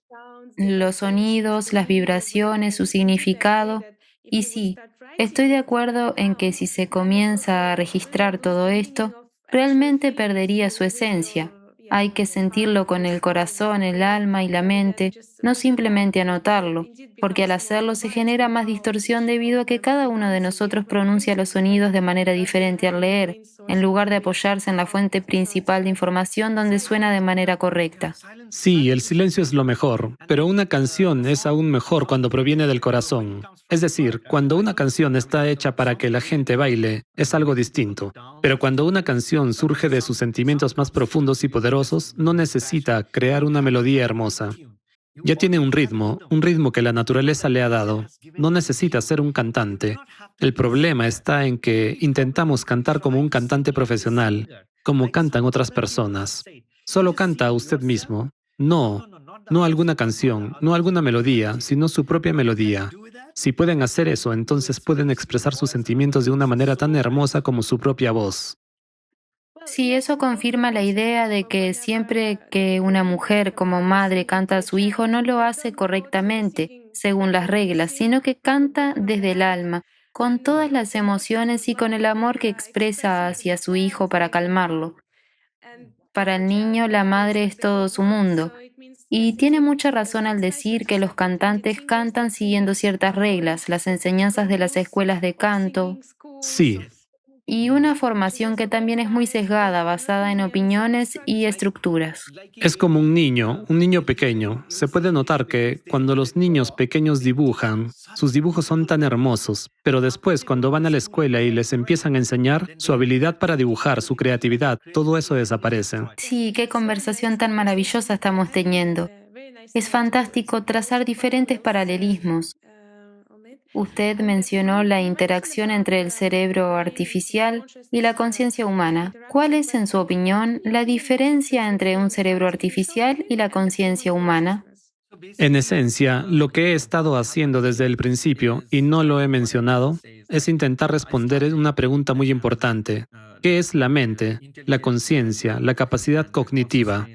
los sonidos, las vibraciones, su significado. Y sí, estoy de acuerdo en que si se comienza a registrar todo esto, realmente perdería su esencia. Hay que sentirlo con el corazón, el alma y la mente, no simplemente anotarlo, porque al hacerlo se genera más distorsión debido a que cada uno de nosotros pronuncia los sonidos de manera diferente al leer, en lugar de apoyarse en la fuente principal de información donde suena de manera correcta. sí, el silencio es lo mejor, pero una canción es aún mejor cuando proviene del corazón. Es decir, cuando una canción está hecha para que la gente baile, es algo distinto. Pero cuando una canción surge de sus sentimientos más profundos y poderosos, no necesita crear una melodía hermosa. Ya tiene un ritmo que la naturaleza le ha dado. No necesita ser un cantante. El problema está en que intentamos cantar como un cantante profesional, como cantan otras personas. Solo canta a usted mismo. No, no alguna canción, no alguna melodía, sino su propia melodía. Si pueden hacer eso, entonces pueden expresar sus sentimientos de una manera tan hermosa como su propia voz. Sí, eso confirma la idea de que siempre que una mujer como madre canta a su hijo no lo hace correctamente, según las reglas, sino que canta desde el alma, con todas las emociones y con el amor que expresa hacia su hijo para calmarlo. Para el niño, la madre es todo su mundo. Y tiene mucha razón al decir que los cantantes cantan siguiendo ciertas reglas, las enseñanzas de las escuelas de canto, Sí, y una formación que también es muy sesgada, basada en opiniones y estructuras. es como un niño pequeño. Se puede notar que cuando los niños pequeños dibujan, sus dibujos son tan hermosos, pero después cuando van a la escuela y les empiezan a enseñar, su habilidad para dibujar, su creatividad, todo eso desaparece. Sí, qué conversación tan maravillosa estamos teniendo. Es fantástico trazar diferentes paralelismos. Usted mencionó la interacción entre el cerebro artificial y la conciencia humana. ¿Cuál es, en su opinión, la diferencia entre un cerebro artificial y la conciencia humana? En esencia, lo que he estado haciendo desde el principio, y no lo he mencionado, es intentar responder una pregunta muy importante. ¿Qué es la mente, la conciencia, la capacidad cognitiva?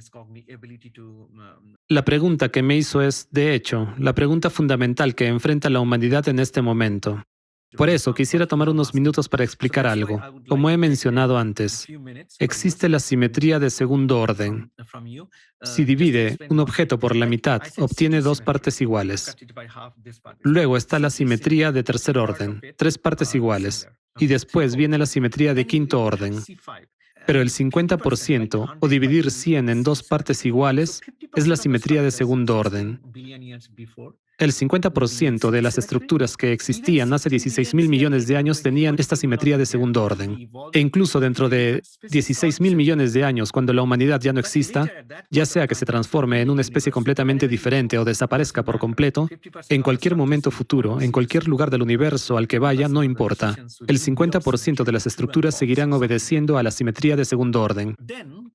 La pregunta que me hizo es, de hecho, la pregunta fundamental que enfrenta la humanidad en este momento. Por eso quisiera tomar unos minutos para explicar algo. Como he mencionado antes, existe la simetría de segundo orden. Si divide un objeto por la mitad, obtiene dos partes iguales. Luego está la simetría de tercer orden, tres partes iguales. Y después viene la simetría de quinto orden. Pero el 50%, o dividir 100 en dos partes iguales, es la simetría de segundo orden. El 50% de las estructuras que existían hace 16.000 millones de años tenían esta simetría de segundo orden. E incluso dentro de 16.000 millones de años, cuando la humanidad ya no exista, ya sea que se transforme en una especie completamente diferente o desaparezca por completo, en cualquier momento futuro, en cualquier lugar del universo al que vaya, no importa. El 50% de las estructuras seguirán obedeciendo a la simetría de segundo orden.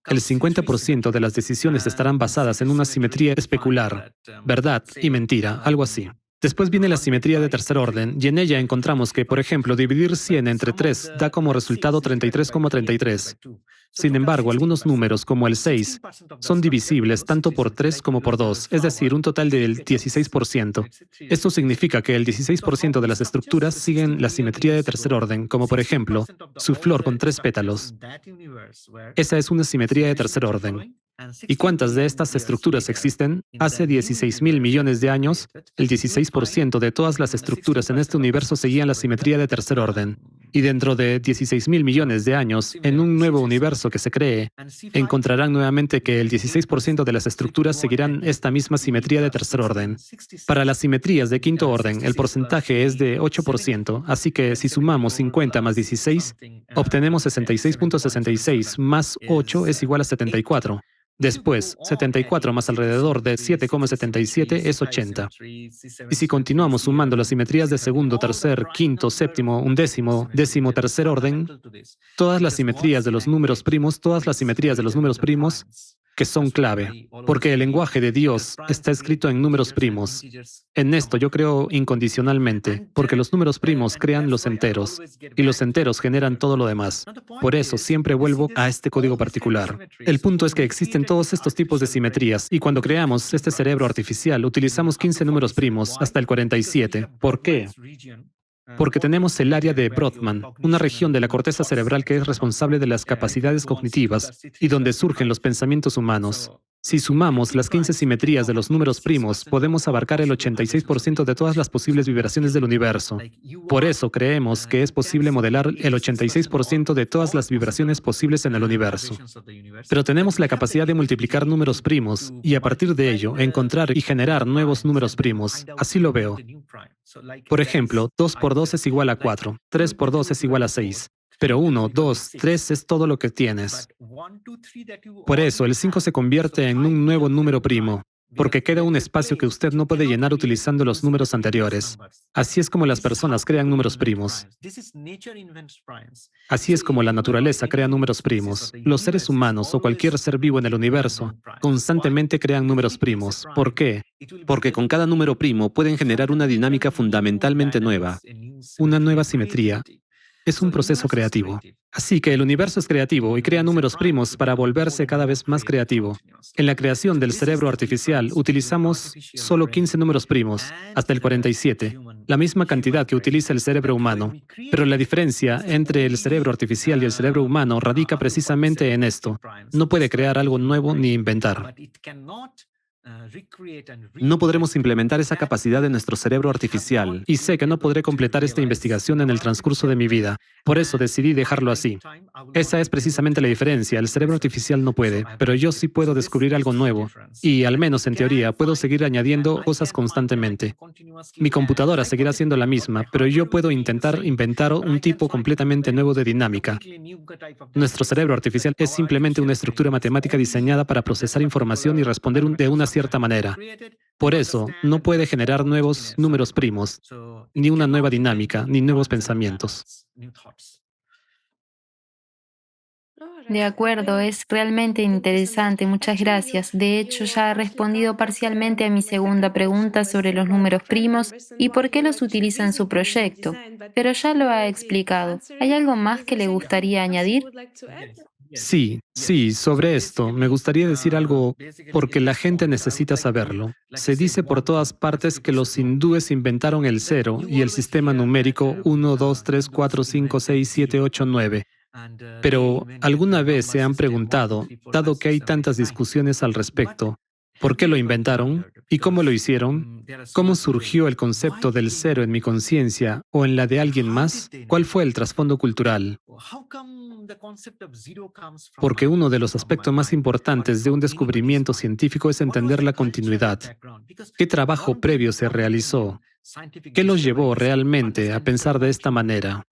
El 50% de las decisiones estarán basadas en una simetría especular, verdad y mentira, algo así. Después viene la simetría de tercer orden, y en ella encontramos que, por ejemplo, dividir 100 entre 3 da como resultado 33,33. Sin embargo, algunos números, como el 6, son divisibles tanto por 3 como por 2, es decir, un total del 16%. Esto significa que el 16% de las estructuras siguen la simetría de tercer orden, como por ejemplo, su flor con 3 pétalos. Esa es una simetría de tercer orden. ¿Y cuántas de estas estructuras existen? Hace 16.000 millones de años, el 16% de todas las estructuras en este universo seguían la simetría de tercer orden. Y dentro de 16.000 millones de años, en un nuevo universo que se cree, encontrarán nuevamente que el 16% de las estructuras seguirán esta misma simetría de tercer orden. Para las simetrías de quinto orden, el porcentaje es de 8%, así que si sumamos 50 más 16, obtenemos 66,66 más 8 es igual a 74. Después, 74 más alrededor de 7,77 es 80. Y si continuamos sumando las simetrías de segundo, tercer, quinto, séptimo, undécimo, décimo, tercer orden, todas las simetrías de los números primos, que son clave, porque el lenguaje de Dios está escrito en números primos. En esto yo creo incondicionalmente, porque los números primos crean los enteros, y los enteros generan todo lo demás. Por eso siempre vuelvo a este código particular. El punto es que existen todos estos tipos de simetrías, y cuando creamos este cerebro artificial utilizamos 15 números primos hasta el 47. ¿Por qué? Porque tenemos el área de Brodmann, una región de la corteza cerebral que es responsable de las capacidades cognitivas y donde surgen los pensamientos humanos. Si sumamos las 15 simetrías de los números primos, podemos abarcar el 86% de todas las posibles vibraciones del universo. Por eso creemos que es posible modelar el 86% de todas las vibraciones posibles en el universo. Pero tenemos la capacidad de multiplicar números primos y a partir de ello encontrar y generar nuevos números primos. Así lo veo. Por ejemplo, 2 por 2 es igual a 4, 3 por 2 es igual a 6. Pero 1, 2, 3 es todo lo que tienes. Por eso, el 5 se convierte en un nuevo número primo, porque queda un espacio que usted no puede llenar utilizando los números anteriores. Así es como las personas crean números primos. Así es como la naturaleza crea números primos. Los seres humanos o cualquier ser vivo en el universo constantemente crean números primos. ¿Por qué? Porque con cada número primo pueden generar una dinámica fundamentalmente nueva, una nueva simetría. Es un proceso creativo. Así que el universo es creativo y crea números primos para volverse cada vez más creativo. En la creación del cerebro artificial utilizamos solo 15 números primos, hasta el 47, la misma cantidad que utiliza el cerebro humano. Pero la diferencia entre el cerebro artificial y el cerebro humano radica precisamente en esto. No puede crear algo nuevo ni inventar. No podremos implementar esa capacidad en nuestro cerebro artificial. Y sé que no podré completar esta investigación en el transcurso de mi vida. Por eso decidí dejarlo así. Esa es precisamente la diferencia. El cerebro artificial no puede, pero yo sí puedo descubrir algo nuevo. Y, al menos en teoría, puedo seguir añadiendo cosas constantemente. Mi computadora seguirá siendo la misma, pero yo puedo intentar inventar un tipo completamente nuevo de dinámica. Nuestro cerebro artificial es simplemente una estructura matemática diseñada para procesar información y responder de una cierta manera. Por eso, no puede generar nuevos números primos, ni una nueva dinámica, ni nuevos pensamientos. De acuerdo, es realmente interesante, muchas gracias. De hecho, ya ha respondido parcialmente a mi segunda pregunta sobre los números primos y por qué los utiliza en su proyecto, pero ya lo ha explicado. ¿Hay algo más que le gustaría añadir? Sí, sobre esto me gustaría decir algo porque la gente necesita saberlo. Se dice por todas partes que los hindúes inventaron el cero y el sistema numérico 1, 2, 3, 4, 5, 6, 7, 8, 9. Pero ¿alguna vez se han preguntado, dado que hay tantas discusiones al respecto, por qué lo inventaron y cómo lo hicieron? ¿Cómo surgió el concepto del cero en mi conciencia o en la de alguien más? ¿Cuál fue el trasfondo cultural? Porque uno de los aspectos más importantes de un descubrimiento científico es entender la continuidad. ¿Qué trabajo previo se realizó? ¿Qué los llevó realmente a pensar de esta manera?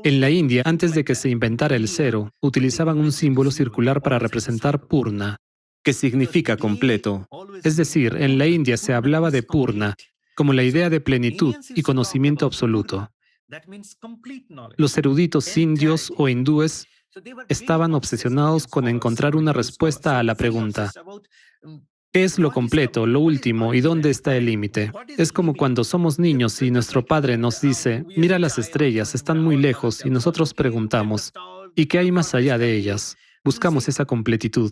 En la India, antes de que se inventara el cero, utilizaban un símbolo circular para representar Purna, que significa completo. Es decir, en la India se hablaba de Purna como la idea de plenitud y conocimiento absoluto. Los eruditos indios o hindúes estaban obsesionados con encontrar una respuesta a la pregunta, ¿Qué es lo completo, lo último y dónde está el límite? Es como cuando somos niños y nuestro padre nos dice, mira las estrellas, están muy lejos y nosotros preguntamos, ¿y qué hay más allá de ellas? Buscamos esa completitud.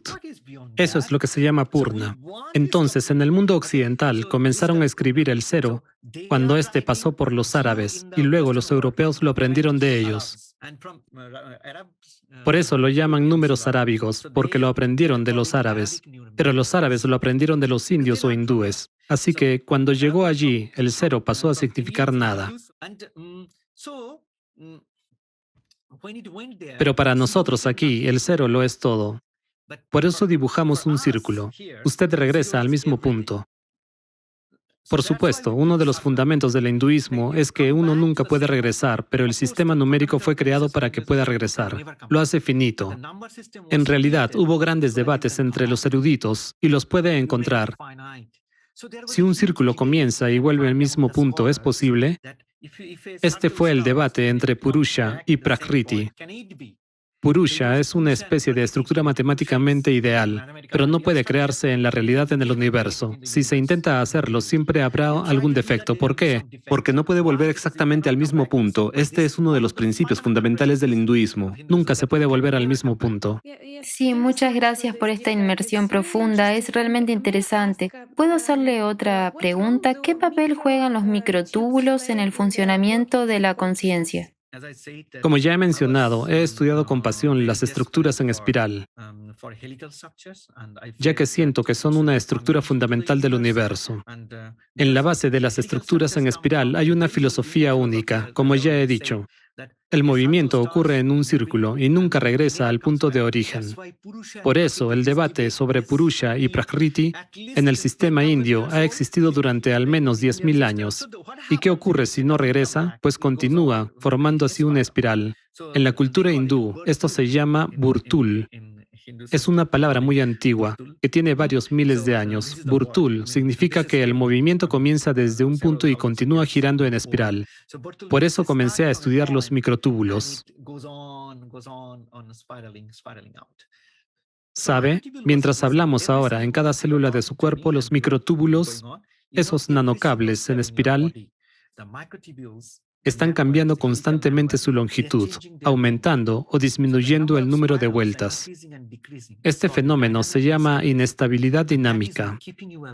Eso es lo que se llama Purna. Entonces, en el mundo occidental comenzaron a escribir el cero cuando este pasó por los árabes y luego los europeos lo aprendieron de ellos. Por eso lo llaman números arábigos, porque lo aprendieron de los árabes, pero los árabes lo aprendieron de los indios o hindúes. Así que cuando llegó allí, el cero pasó a significar nada. Pero para nosotros aquí, el cero lo es todo. Por eso dibujamos un círculo. Usted regresa al mismo punto. Por supuesto, uno de los fundamentos del hinduismo es que uno nunca puede regresar, pero el sistema numérico fue creado para que pueda regresar. Lo hace finito. En realidad, hubo grandes debates entre los eruditos y los puede encontrar. Si un círculo comienza y vuelve al mismo punto, ¿es posible? Este fue el debate entre Purusha y Prakriti. Purusha es una especie de estructura matemáticamente ideal, pero no puede crearse en la realidad en el universo. Si se intenta hacerlo, siempre habrá algún defecto. ¿Por qué? Porque no puede volver exactamente al mismo punto. Este es uno de los principios fundamentales del hinduismo. Nunca se puede volver al mismo punto. Sí, muchas gracias por esta inmersión profunda. Es realmente interesante. ¿Puedo hacerle otra pregunta? ¿Qué papel juegan los microtúbulos en el funcionamiento de la conciencia? Como ya he mencionado, he estudiado con pasión las estructuras en espiral, ya que siento que son una estructura fundamental del universo. En la base de las estructuras en espiral hay una filosofía única, como ya he dicho. El movimiento ocurre en un círculo y nunca regresa al punto de origen. Por eso, el debate sobre Purusha y Prakriti en el sistema indio ha existido durante al menos 10.000 años. ¿Y qué ocurre si no regresa? Pues continúa, formando así una espiral. En la cultura hindú, esto se llama Burtul. Es una palabra muy antigua, que tiene varios miles de años. Burtul significa que el movimiento comienza desde un punto y continúa girando en espiral. Por eso comencé a estudiar los microtúbulos. ¿Sabe? Mientras hablamos ahora, en cada célula de su cuerpo, los microtúbulos, esos nanocables en espiral, están cambiando constantemente su longitud, aumentando o disminuyendo el número de vueltas. Este fenómeno se llama inestabilidad dinámica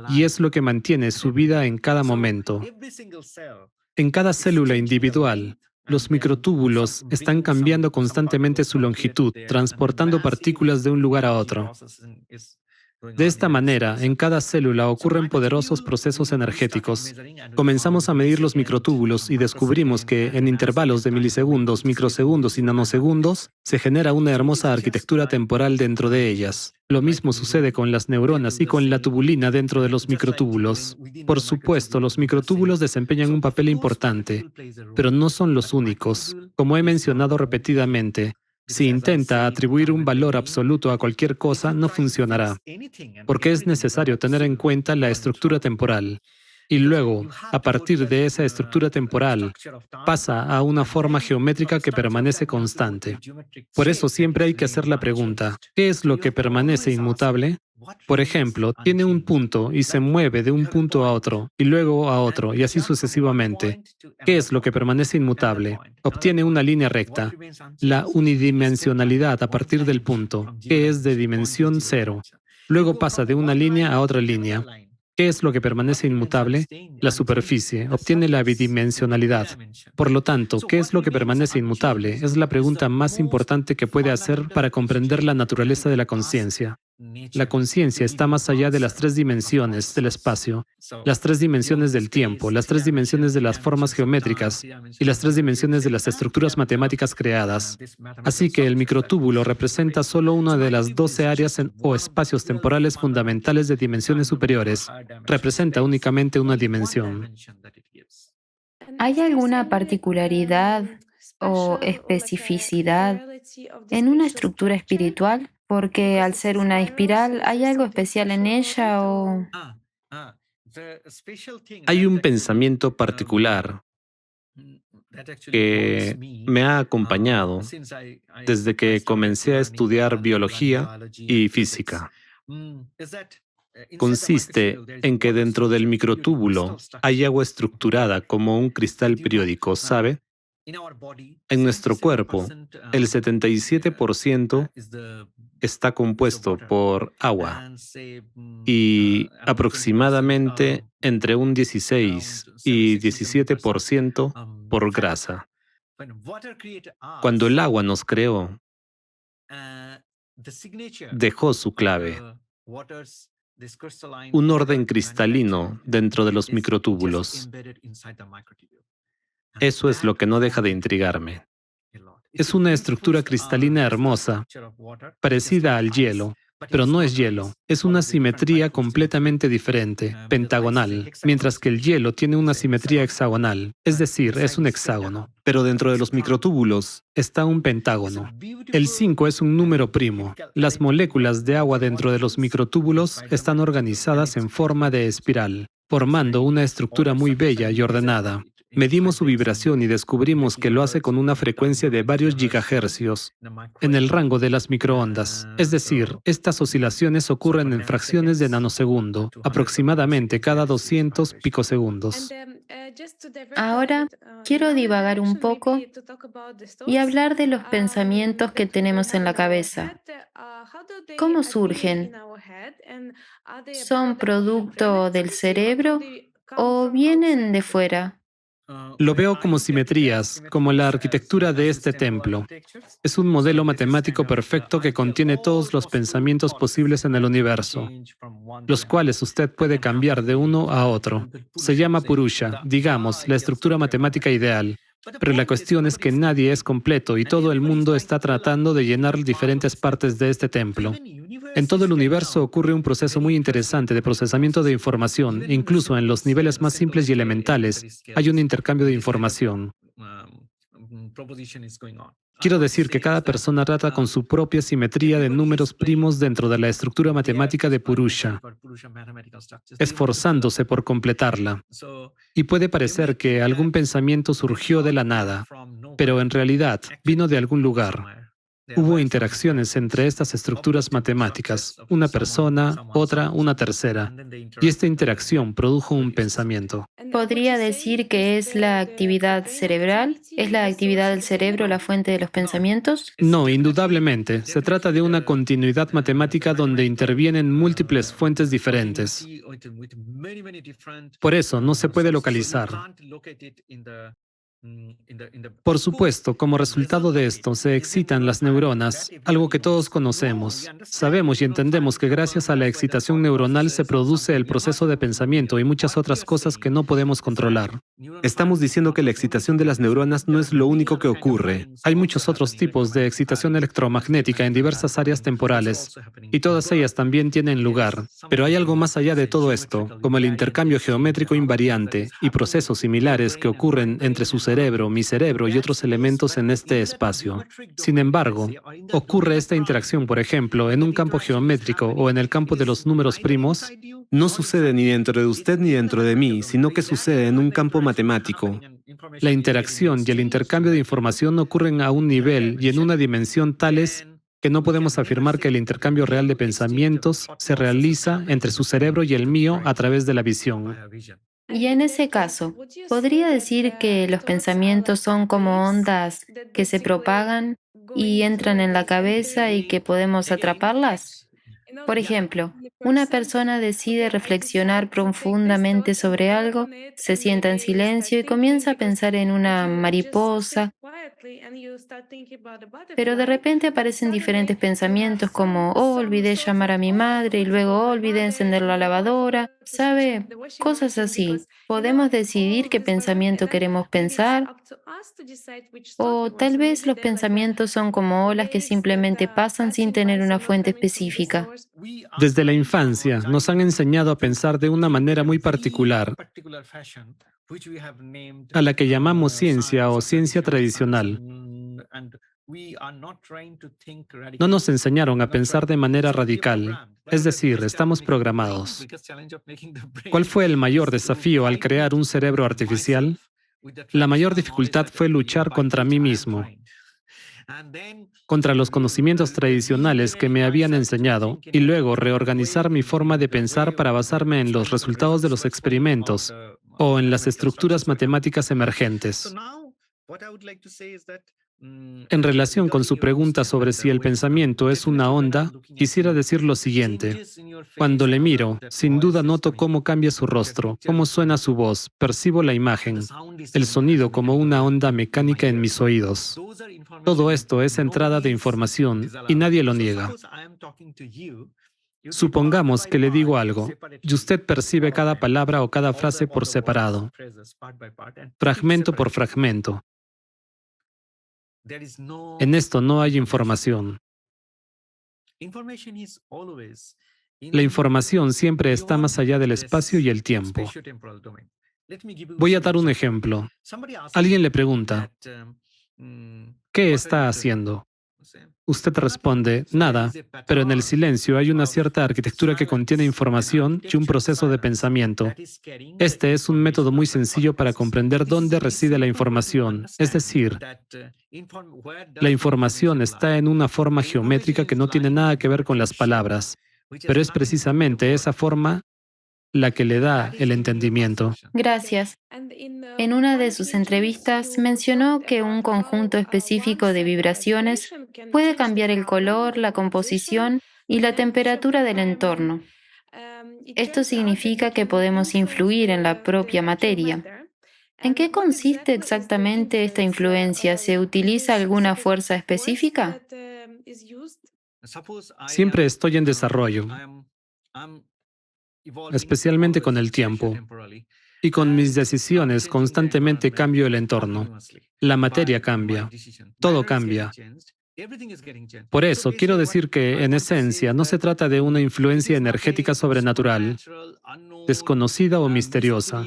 y es lo que mantiene su vida en cada momento. En cada célula individual, los microtúbulos están cambiando constantemente su longitud, transportando partículas de un lugar a otro. De esta manera, en cada célula ocurren poderosos procesos energéticos. Comenzamos a medir los microtúbulos y descubrimos que, en intervalos de milisegundos, microsegundos y nanosegundos, se genera una hermosa arquitectura temporal dentro de ellas. Lo mismo sucede con las neuronas y con la tubulina dentro de los microtúbulos. Por supuesto, los microtúbulos desempeñan un papel importante, pero no son los únicos. Como he mencionado repetidamente, si intenta atribuir un valor absoluto a cualquier cosa, no funcionará, porque es necesario tener en cuenta la estructura temporal. Y luego, a partir de esa estructura temporal, pasa a una forma geométrica que permanece constante. Por eso siempre hay que hacer la pregunta, ¿qué es lo que permanece inmutable? Por ejemplo, tiene un punto y se mueve de un punto a otro, y luego a otro, y así sucesivamente. ¿Qué es lo que permanece inmutable? Obtiene una línea recta. La unidimensionalidad a partir del punto, que es de dimensión cero. Luego pasa de una línea a otra línea. ¿Qué es lo que permanece inmutable? La superficie. Obtiene la bidimensionalidad. Por lo tanto, ¿qué es lo que permanece inmutable? Es la pregunta más importante que puede hacer para comprender la naturaleza de la conciencia. La conciencia está más allá de las 3 dimensiones del espacio, las 3 dimensiones del tiempo, las 3 dimensiones de las formas geométricas y las 3 dimensiones de las estructuras matemáticas creadas. Así que el microtúbulo representa solo una de las 12 áreas o espacios temporales fundamentales de dimensiones superiores. Representa únicamente una dimensión. ¿Hay alguna particularidad o especificidad en una estructura espiritual? Porque al ser una espiral, ¿hay algo especial en ella o...? Hay un pensamiento particular que me ha acompañado desde que comencé a estudiar biología y física. consiste en que dentro del microtúbulo hay agua estructurada como un cristal periódico, ¿sabe? En nuestro cuerpo, el 77% está compuesto por agua y aproximadamente entre un 16 y 17% por grasa. Cuando el agua nos creó, dejó su clave, un orden cristalino dentro de los microtúbulos. Eso es lo que no deja de intrigarme. Es una estructura cristalina hermosa, parecida al hielo, pero no es hielo. Es una simetría completamente diferente, pentagonal, mientras que el hielo tiene una simetría hexagonal, es decir, es un hexágono. Pero dentro de los microtúbulos Está un pentágono. El 5 es un número primo. Las moléculas de agua dentro de los microtúbulos están organizadas en forma de espiral, formando una estructura muy bella y ordenada. Medimos su vibración y descubrimos que lo hace con una frecuencia de varios gigahercios, en el rango de las microondas. Es decir, estas oscilaciones ocurren en fracciones de nanosegundo, aproximadamente cada 200 picosegundos. Ahora quiero divagar un poco y hablar de los pensamientos que tenemos en la cabeza. ¿Cómo surgen? ¿Son producto del cerebro o vienen de fuera? Lo veo como simetrías, como la arquitectura de este templo. Es un modelo matemático perfecto que contiene todos los pensamientos posibles en el universo, los cuales usted puede cambiar de uno a otro. Se llama Purusha, digamos, la estructura matemática ideal. Pero la cuestión es que nadie es completo y todo el mundo está tratando de llenar diferentes partes de este templo. En todo el universo ocurre un proceso muy interesante de procesamiento de información, incluso en los niveles más simples y elementales. Hay un intercambio de información. Quiero decir que cada persona trata con su propia simetría de números primos dentro de la estructura matemática de Purusha, esforzándose por completarla. Y puede parecer que algún pensamiento surgió de la nada, pero en realidad vino de algún lugar. Hubo interacciones entre estas estructuras matemáticas, una persona, otra, una tercera, y esta interacción produjo un pensamiento. ¿Podría decir que es la actividad cerebral? ¿Es la actividad del cerebro la fuente de los pensamientos? No, indudablemente. Se trata de una continuidad matemática donde intervienen múltiples fuentes diferentes. Por eso no se puede localizar. Por supuesto, como resultado de esto, se excitan las neuronas, algo que todos conocemos. Sabemos y entendemos que gracias a la excitación neuronal se produce el proceso de pensamiento y muchas otras cosas que no podemos controlar. estamos diciendo que la excitación de las neuronas no es lo único que ocurre. Hay muchos otros tipos de excitación electromagnética en diversas áreas temporales, y todas ellas también tienen lugar. Pero hay algo más allá de todo esto, como el intercambio geométrico invariante y procesos similares que ocurren entre su cerebro, mi cerebro y otros elementos en este espacio. Sin embargo, ocurre esta interacción, por ejemplo, en un campo geométrico o en el campo de los números primos. No sucede ni dentro de usted ni dentro de mí, sino que sucede en un campo matemático. La interacción y el intercambio de información ocurren a un nivel y en una dimensión tales que no podemos afirmar que el intercambio real de pensamientos se realiza entre su cerebro y el mío a través de la visión. Y en ese caso, ¿podría decir que los pensamientos son como ondas que se propagan y entran en la cabeza y que podemos atraparlas? Por ejemplo, una persona decide reflexionar profundamente sobre algo, se sienta en silencio y comienza a pensar en una mariposa, pero de repente aparecen diferentes pensamientos como, oh, olvidé llamar a mi madre y luego "Oh, olvidé encender la lavadora", ¿sabe? Cosas así. Podemos decidir qué pensamiento queremos pensar, o tal vez los pensamientos son como olas que simplemente pasan sin tener una fuente específica. Desde la infancia nos han enseñado a pensar de una manera muy particular, a la que llamamos ciencia o ciencia tradicional. No nos enseñaron a pensar de manera radical, es decir, estamos programados. ¿Cuál fue el mayor desafío al crear un cerebro artificial? La mayor dificultad fue luchar contra mí mismo. contra los conocimientos tradicionales que me habían enseñado y luego reorganizar mi forma de pensar para basarme en los resultados de los experimentos o en las estructuras matemáticas emergentes. En relación con su pregunta sobre si el pensamiento es una onda, quisiera decir lo siguiente. Cuando le miro, sin duda noto cómo cambia su rostro, cómo suena su voz, percibo la imagen, el sonido como una onda mecánica en mis oídos. Todo esto es entrada de información y nadie lo niega. Supongamos que le digo algo y usted percibe cada palabra o cada frase por separado, fragmento por fragmento. En esto no hay información. La información siempre está más allá del espacio y el tiempo. Voy a dar un ejemplo. Alguien le pregunta, ¿qué está haciendo? Usted responde, nada, pero en el silencio hay una cierta arquitectura que contiene información y un proceso de pensamiento. Este es un método muy sencillo para comprender dónde reside la información, es decir, la información está en una forma geométrica que no tiene nada que ver con las palabras, pero es precisamente esa forma la que le da el entendimiento. Gracias. En una de sus entrevistas mencionó que un conjunto específico de vibraciones puede cambiar el color, la composición y la temperatura del entorno. Esto significa que podemos influir en la propia materia. ¿En qué consiste exactamente esta influencia? ¿Se utiliza alguna fuerza específica? Siempre estoy en desarrollo, especialmente con el tiempo, y con mis decisiones constantemente cambio el entorno. La materia cambia, todo cambia. Por eso, quiero decir que, en esencia, no se trata de una influencia energética sobrenatural, desconocida o misteriosa.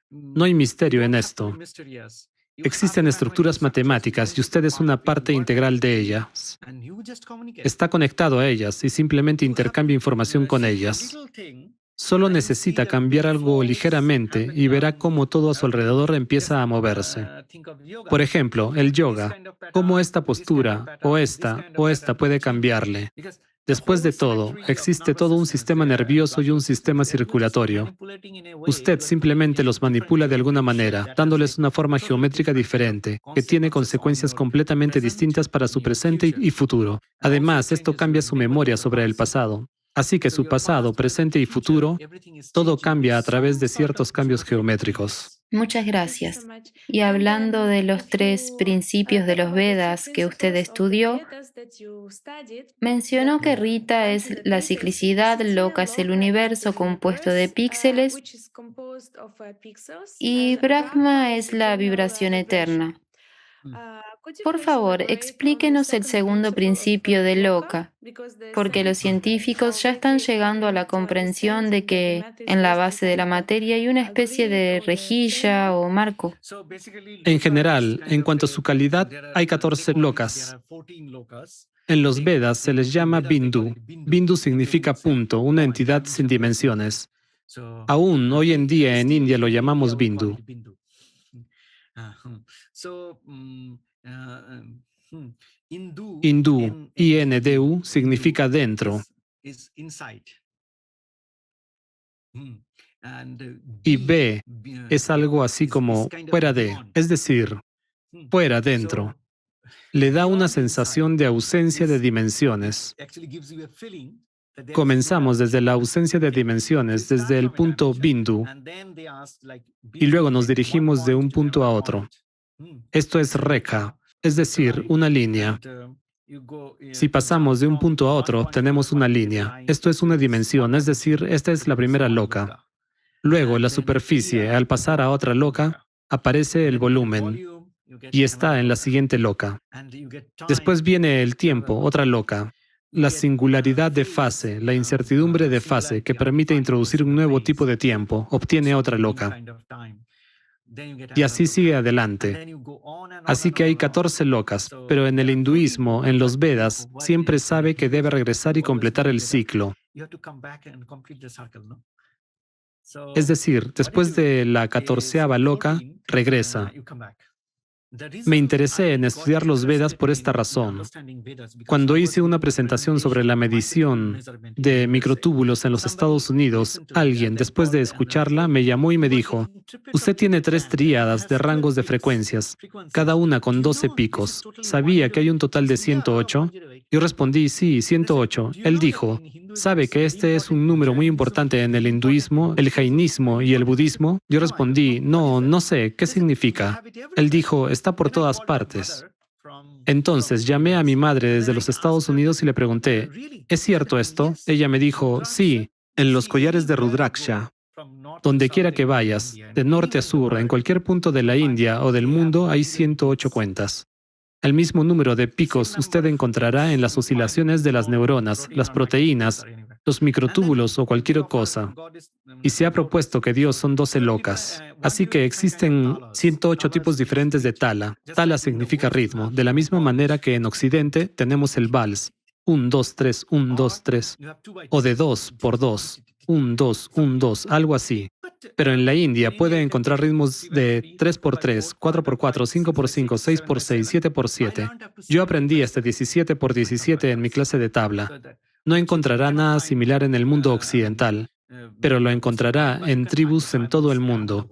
No hay misterio en esto. Existen estructuras matemáticas y usted es una parte integral de ellas. Está conectado a ellas y simplemente intercambia información con ellas. Solo necesita cambiar algo ligeramente y verá cómo todo a su alrededor empieza a moverse. Por ejemplo, el yoga, cómo esta postura o esta puede cambiarle. Después de todo, existe todo un sistema nervioso y un sistema circulatorio. Usted simplemente los manipula de alguna manera, dándoles una forma geométrica diferente, que tiene consecuencias completamente distintas para su presente y futuro. Además, esto cambia su memoria sobre el pasado. Así que su pasado, presente y futuro, todo cambia a través de ciertos cambios geométricos. Muchas gracias. Y hablando de los 3 principios de los Vedas que usted estudió, mencionó que Rita es la ciclicidad, Loka es el universo compuesto de píxeles y Brahma es la vibración eterna. Por favor, explíquenos el segundo principio de Loka, porque los científicos ya están llegando a la comprensión de que en la base de la materia hay una especie de rejilla o marco. En general, en cuanto a su calidad, hay 14 lokas. En los Vedas se les llama Bindu. Bindu significa punto, una entidad sin dimensiones. Aún hoy en día en India lo llamamos Bindu. Hindú, INDU, significa dentro. Y B es algo así como fuera de, es decir, fuera, dentro. Le da una sensación de ausencia de dimensiones. Comenzamos desde la ausencia de dimensiones, desde el punto Bindu, y luego nos dirigimos de un punto a otro. Esto es rekha, es decir, una línea. Si pasamos de un punto a otro, obtenemos una línea. Esto es una dimensión, es decir, esta es la primera loka. Luego, la superficie, al pasar a otra loka, aparece el volumen y está en la siguiente loka. Después viene el tiempo, otra loka. La singularidad de fase, la incertidumbre de fase que permite introducir un nuevo tipo de tiempo, obtiene otra loka. Y así sigue adelante. Así que hay 14 lokas, pero en el hinduismo, en los Vedas, siempre sabe que debe regresar y completar el ciclo. Es decir, después de la 14ª loka, regresa. Me interesé en estudiar los Vedas por esta razón. Cuando hice una presentación sobre la medición de microtúbulos en los Estados Unidos, alguien, después de escucharla, me llamó y me dijo, usted tiene 3 tríadas de rangos de frecuencias, cada una con 12 picos. ¿Sabía que hay un total de 108? Yo respondí, sí, 108. Él dijo, ¿sabe que este es un número muy importante en el hinduismo, el jainismo y el budismo? Yo respondí, no, no sé, ¿qué significa? Él dijo, está por todas partes. Entonces llamé a mi madre desde los Estados Unidos y le pregunté, ¿es cierto esto? Ella me dijo, sí, en los collares de Rudraksha. Donde quiera que vayas, de norte a sur, en cualquier punto de la India o del mundo, hay 108 cuentas. El mismo número de picos usted encontrará en las oscilaciones de las neuronas, las proteínas, los microtúbulos o cualquier cosa. Y se ha propuesto que Dios son 12 lokas. Así que existen 108 tipos diferentes de tala. Tala significa ritmo, de la misma manera que en Occidente tenemos el vals, 1, 2, 3, 1, 2, 3, o de 2 por 2, 1, 2, 1, 2, algo así. Pero en la India puede encontrar ritmos de 3 por 3, 4 por 4, 5 por 5, 6 por 6, 7 por 7. Yo aprendí este 17 por 17 en mi clase de tabla. No encontrará nada similar en el mundo occidental, pero lo encontrará en tribus en todo el mundo.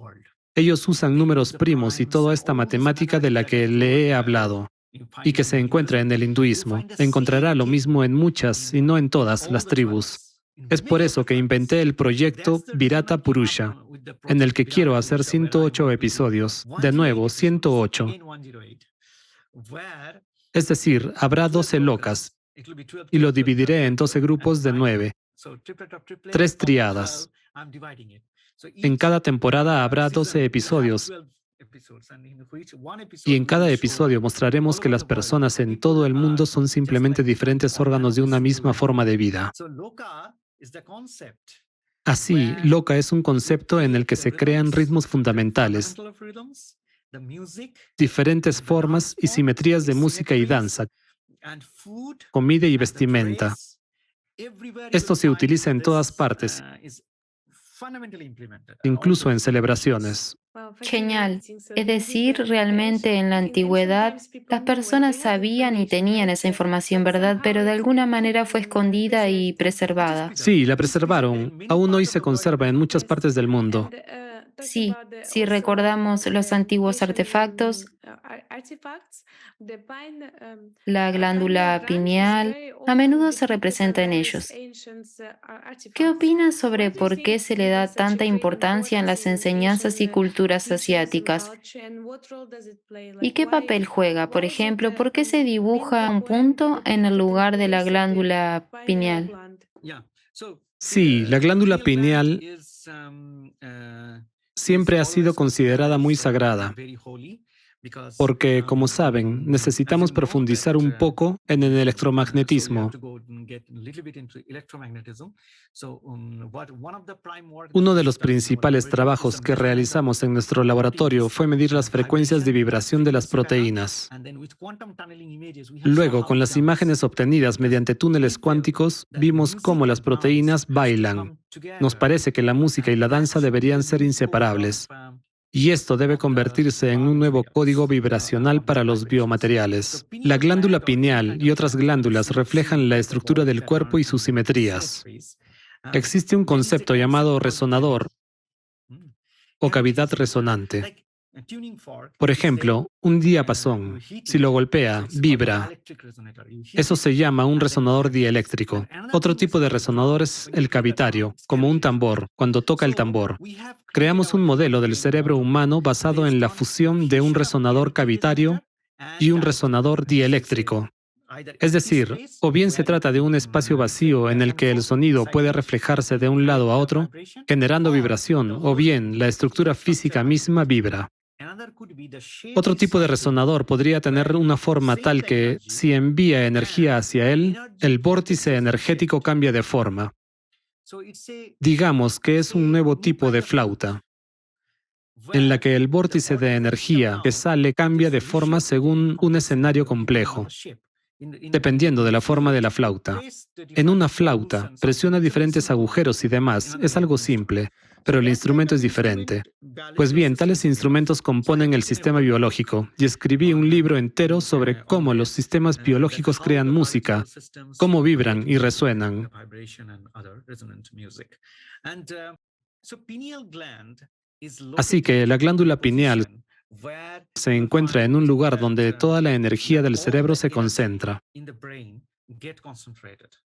Ellos usan números primos y toda esta matemática de la que le he hablado, y que se encuentra en el hinduismo. Encontrará lo mismo en muchas y no en todas las tribus. Es por eso que inventé el proyecto Virata Purusha, en el que quiero hacer 108 episodios. De nuevo, 108. Es decir, habrá 12 lokas, y lo dividiré en 12 grupos de 9, 3 triadas. En cada temporada habrá 12 episodios, y en cada episodio mostraremos que las personas en todo el mundo son simplemente diferentes órganos de una misma forma de vida. Así, Loka es un concepto en el que se crean ritmos fundamentales, diferentes formas y simetrías de música y danza, comida y vestimenta. Esto se utiliza en todas partes, incluso en celebraciones. Genial. Es decir, realmente en la antigüedad las personas sabían y tenían esa información, ¿verdad? Pero de alguna manera fue escondida y preservada. Sí, la preservaron. Aún hoy se conserva en muchas partes del mundo. Sí, si recordamos los antiguos artefactos, la glándula pineal a menudo se representa en ellos. ¿Qué opinas sobre por qué se le da tanta importancia en las enseñanzas y culturas asiáticas? ¿Y qué papel juega? Por ejemplo, ¿por qué se dibuja un punto en el lugar de la glándula pineal? Sí, la glándula pineal siempre ha sido considerada muy sagrada, porque, como saben, necesitamos profundizar un poco en el electromagnetismo. Uno de los principales trabajos que realizamos en nuestro laboratorio fue medir las frecuencias de vibración de las proteínas. Luego, con las imágenes obtenidas mediante túneles cuánticos, vimos cómo las proteínas bailan. Nos parece que la música y la danza deberían ser inseparables. Y esto debe convertirse en un nuevo código vibracional para los biomateriales. La glándula pineal y otras glándulas reflejan la estructura del cuerpo y sus simetrías. Existe un concepto llamado resonador o cavidad resonante. Por ejemplo, un diapasón, si lo golpea, vibra. Eso se llama un resonador dieléctrico. Otro tipo de resonador es el cavitario, como un tambor, cuando toca el tambor. Creamos un modelo del cerebro humano basado en la fusión de un resonador cavitario y un resonador dieléctrico. Es decir, o bien se trata de un espacio vacío en el que el sonido puede reflejarse de un lado a otro, generando vibración, o bien la estructura física misma vibra. Otro tipo de resonador podría tener una forma tal que, si envía energía hacia él, el vórtice energético cambia de forma. Digamos que es un nuevo tipo de flauta, en la que el vórtice de energía que sale cambia de forma según un escenario complejo, dependiendo de la forma de la flauta. En una flauta, presiona diferentes agujeros y demás. Es algo simple. pero el instrumento es diferente. Pues bien, tales instrumentos componen el sistema biológico, y escribí un libro entero sobre cómo los sistemas biológicos crean música, cómo vibran y resuenan. Así que la glándula pineal se encuentra en un lugar donde toda la energía del cerebro se concentra.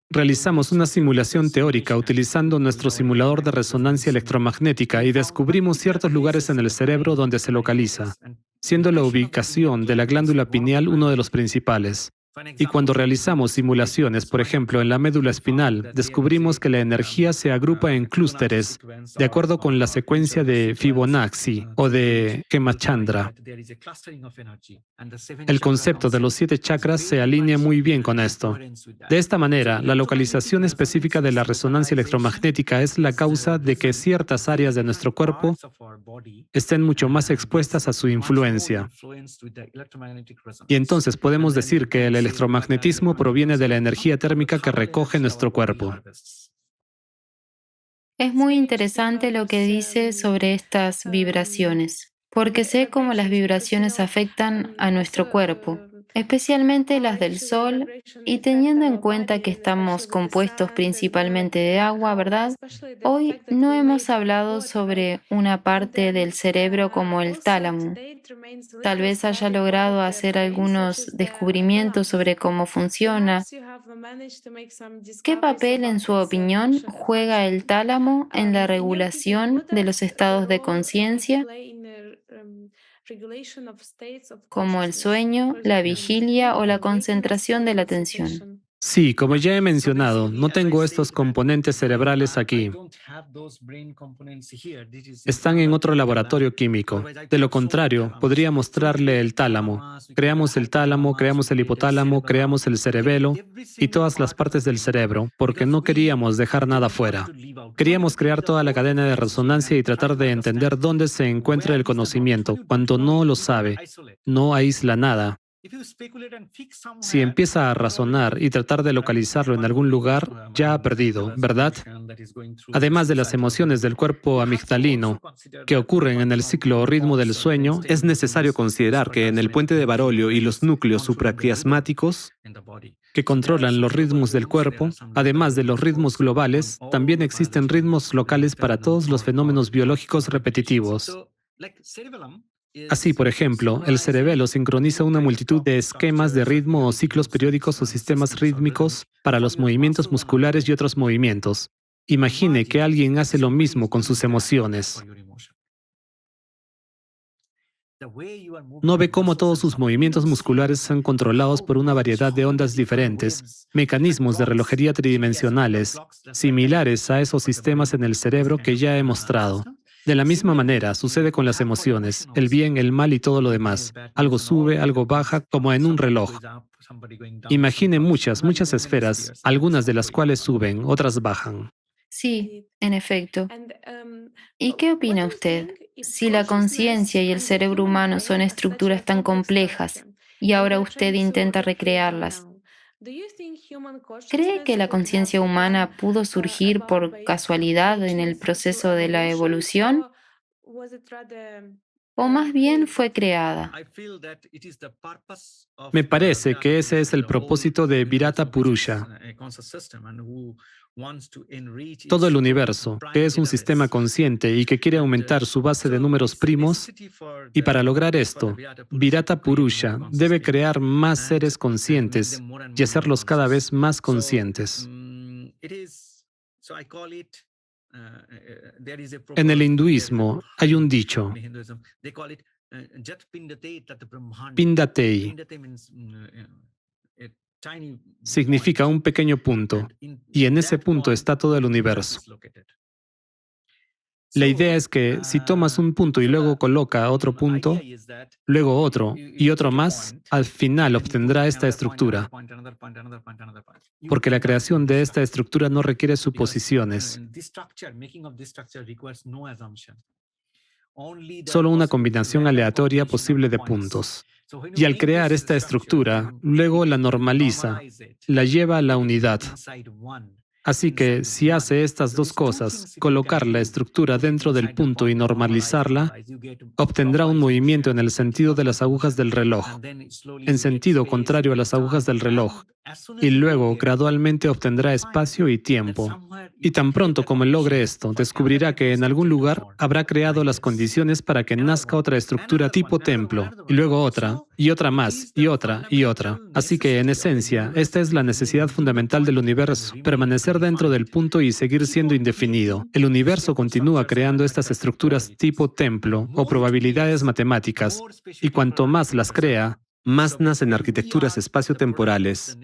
Realizamos una simulación teórica utilizando nuestro simulador de resonancia electromagnética y descubrimos ciertos lugares en el cerebro donde se localiza, siendo la ubicación de la glándula pineal uno de los principales. Y cuando realizamos simulaciones, por ejemplo, en la médula espinal, descubrimos que la energía se agrupa en clústeres de acuerdo con la secuencia de Fibonacci o de Hemachandra. El concepto de los 7 chakras se alinea muy bien con esto. De esta manera, la localización específica de la resonancia electromagnética es la causa de que ciertas áreas de nuestro cuerpo estén mucho más expuestas a su influencia. Y entonces podemos decir que el electromagnetismo proviene de la energía térmica que recoge nuestro cuerpo. Es muy interesante lo que dice sobre estas vibraciones, porque sé cómo las vibraciones afectan a nuestro cuerpo, especialmente las del sol, y teniendo en cuenta que estamos compuestos principalmente de agua, ¿verdad? Hoy no hemos hablado sobre una parte del cerebro como el tálamo. Tal vez haya logrado hacer algunos descubrimientos sobre cómo funciona. ¿Qué papel, en su opinión, juega el tálamo en la regulación de los estados de conciencia, como el sueño, la vigilia o la concentración de la atención? Sí, como ya he mencionado, no tengo estos componentes cerebrales aquí. Están en otro laboratorio químico. De lo contrario, podría mostrarle el tálamo. Creamos el hipotálamo, creamos el cerebelo y todas las partes del cerebro, porque no queríamos dejar nada fuera. Queríamos crear toda la cadena de resonancia y tratar de entender dónde se encuentra el conocimiento, cuando no lo sabe, no aísla nada. Si empieza a razonar y tratar de localizarlo en algún lugar, ya ha perdido, ¿verdad? Además de las emociones del cuerpo amigdalino que ocurren en el ciclo o ritmo del sueño, Es necesario considerar que en el puente de Barolio y los núcleos supraquiasmáticos, que controlan los ritmos del cuerpo, además de los ritmos globales, también existen ritmos locales para todos los fenómenos biológicos repetitivos. Así, por ejemplo, el cerebelo sincroniza una multitud de esquemas de ritmo o ciclos periódicos o sistemas rítmicos para los movimientos musculares y otros movimientos. Imagine que alguien hace lo mismo con sus emociones. ¿No ve cómo todos sus movimientos musculares son controlados por una variedad de ondas diferentes, mecanismos de relojería tridimensionales, similares a esos sistemas en el cerebro que ya he mostrado? De la misma manera, sucede con las emociones, el bien, el mal y todo lo demás. Algo sube, algo baja, como en un reloj. Imagine muchas esferas, algunas de las cuales suben, otras bajan. Sí, en efecto. ¿Y qué opina usted? Si la conciencia y el cerebro humano son estructuras tan complejas y ahora usted intenta recrearlas, ¿cree que la conciencia humana pudo surgir por casualidad en el proceso de la evolución o más bien fue creada? Me parece que ese es el propósito de Virata Purusha. Todo el universo, que es un sistema consciente y que quiere aumentar su base de números primos, y para lograr esto, Virata Purusha debe crear más seres conscientes y hacerlos cada vez más conscientes. En el hinduismo hay un dicho, Pindatei, significa un pequeño punto, y en ese punto está todo el universo. La idea es que si tomas un punto y luego coloca otro punto, luego otro y otro más, al final obtendrá esta estructura, porque la creación de esta estructura no requiere suposiciones, solo una combinación aleatoria posible de puntos. Y al crear esta estructura, luego la normaliza, la lleva a la unidad, Así que si hace estas dos cosas, colocar la estructura dentro del punto y normalizarla, obtendrá un movimiento en el sentido de las agujas del reloj, en sentido contrario a las agujas del reloj, y luego gradualmente obtendrá espacio y tiempo. Y tan pronto como logre esto, descubrirá que en algún lugar habrá creado las condiciones para que nazca otra estructura tipo templo, y luego otra, y otra más, y otra, y otra. Así que, en esencia, esta es la necesidad fundamental del universo, permanecer dentro del punto y seguir siendo indefinido. El universo continúa creando estas estructuras tipo templo o probabilidades matemáticas, y cuanto más las crea, Más nacen arquitecturas espaciotemporales.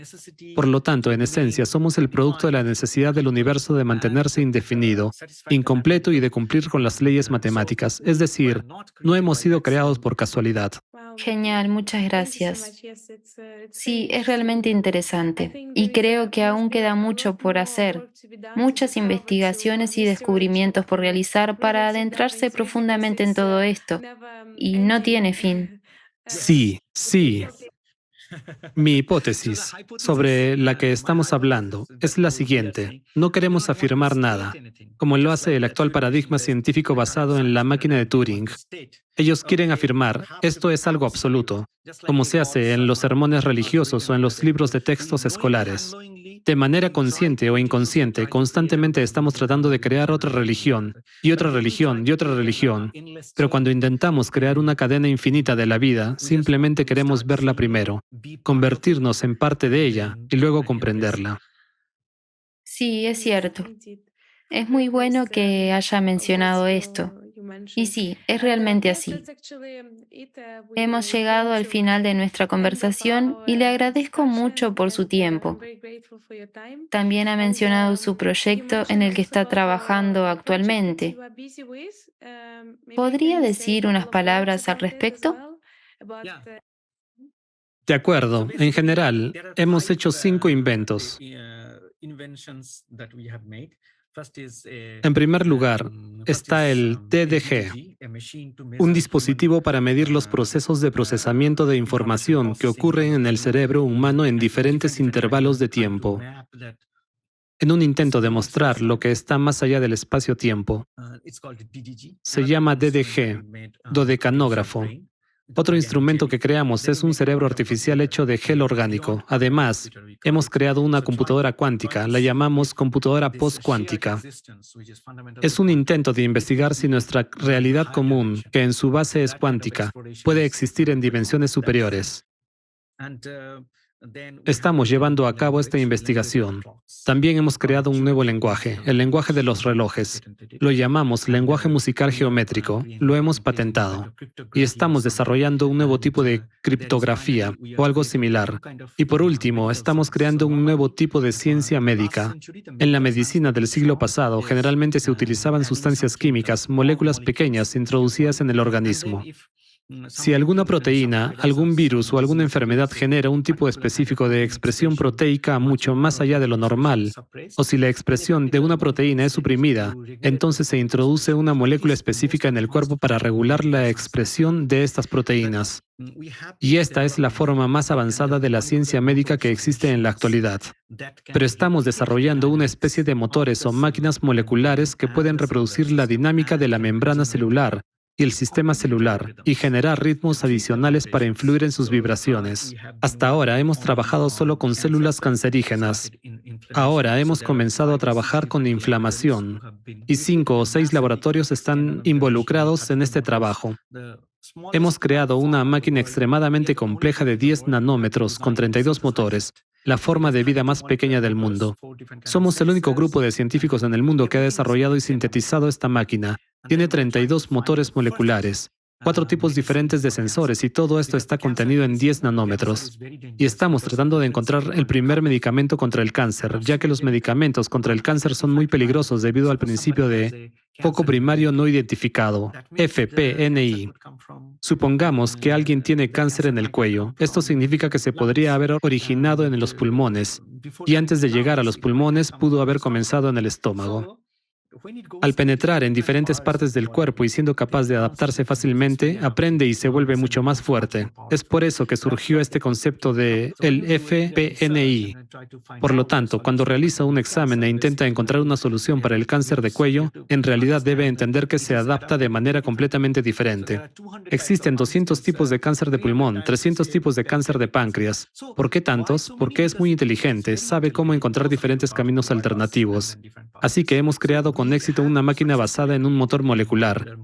por lo tanto, en esencia, somos el producto de la necesidad del universo de mantenerse indefinido, incompleto y de cumplir con las leyes matemáticas. Es decir, no hemos sido creados por casualidad. Genial, muchas gracias. Sí, es realmente interesante y creo que aún queda mucho por hacer, muchas investigaciones y descubrimientos por realizar para adentrarse profundamente en todo esto y no tiene fin. Sí, sí. Mi hipótesis sobre la que estamos hablando es la siguiente. No queremos afirmar nada, como lo hace el actual paradigma científico basado en la máquina de Turing. Ellos quieren afirmar, esto es algo absoluto, como se hace en los sermones religiosos o en los libros de textos escolares. De manera consciente o inconsciente, constantemente estamos tratando de crear otra religión, y otra religión, y otra religión. Pero cuando intentamos crear una cadena infinita de la vida, simplemente queremos verla primero, convertirnos en parte de ella y luego comprenderla. Sí, es cierto. Es muy bueno que haya mencionado esto. Y sí, es realmente así. Hemos llegado al final de nuestra conversación y le agradezco mucho por su tiempo. También ha mencionado su proyecto en el que está trabajando actualmente. ¿Podría decir unas palabras al respecto? De acuerdo, en general, hemos hecho 5 inventos. En primer lugar, está el DDG, un dispositivo para medir los procesos de procesamiento de información que ocurren en el cerebro humano en diferentes intervalos de tiempo, en un intento de mostrar lo que está más allá del espacio-tiempo. Se llama DDG, dodecanógrafo. Otro instrumento que creamos es un cerebro artificial hecho de gel orgánico. Además, hemos creado una computadora cuántica, la llamamos computadora postcuántica. Es un intento de investigar si nuestra realidad común, que en su base es cuántica, puede existir en dimensiones superiores. Estamos llevando a cabo esta investigación. También hemos creado un nuevo lenguaje, el lenguaje de los relojes. Lo llamamos lenguaje musical geométrico. Lo hemos patentado. Y estamos desarrollando un nuevo tipo de criptografía o algo similar. Y por último, estamos creando un nuevo tipo de ciencia médica. En la medicina del siglo pasado, generalmente se utilizaban sustancias químicas, moléculas pequeñas introducidas en el organismo. Si alguna proteína, algún virus o alguna enfermedad genera un tipo específico de expresión proteica mucho más allá de lo normal, o si la expresión de una proteína es suprimida, entonces se introduce una molécula específica en el cuerpo para regular la expresión de estas proteínas. Y esta es la forma más avanzada de la ciencia médica que existe en la actualidad. Pero estamos desarrollando una especie de motores o máquinas moleculares que pueden reproducir la dinámica de la membrana celular y el sistema celular, y generar ritmos adicionales para influir en sus vibraciones. Hasta ahora hemos trabajado solo con células cancerígenas. Ahora hemos comenzado a trabajar con inflamación, y 5 o 6 laboratorios están involucrados en este trabajo. Hemos creado una máquina extremadamente compleja de 10 nanómetros con 32 motores, la forma de vida más pequeña del mundo. Somos el único grupo de científicos en el mundo que ha desarrollado y sintetizado esta máquina. Tiene 32 motores moleculares, 4 tipos diferentes de sensores y todo esto está contenido en 10 nanómetros. Y estamos tratando de encontrar el primer medicamento contra el cáncer, ya que los medicamentos contra el cáncer son muy peligrosos debido al principio de foco primario no identificado, FPNI. Supongamos que alguien tiene cáncer en el cuello. Esto significa que se podría haber originado en los pulmones y antes de llegar a los pulmones pudo haber comenzado en el estómago. Al penetrar en diferentes partes del cuerpo y siendo capaz de adaptarse fácilmente, aprende y se vuelve mucho más fuerte. Es por eso que surgió este concepto de el FPNI. Por lo tanto, cuando realiza un examen e intenta encontrar una solución para el cáncer de cuello, en realidad debe entender que se adapta de manera completamente diferente. Existen 200 tipos de cáncer de pulmón, 300 tipos de cáncer de páncreas. ¿Por qué tantos? Porque es muy inteligente, sabe cómo encontrar diferentes caminos alternativos. Así que hemos creado con éxito una máquina basada en un motor molecular.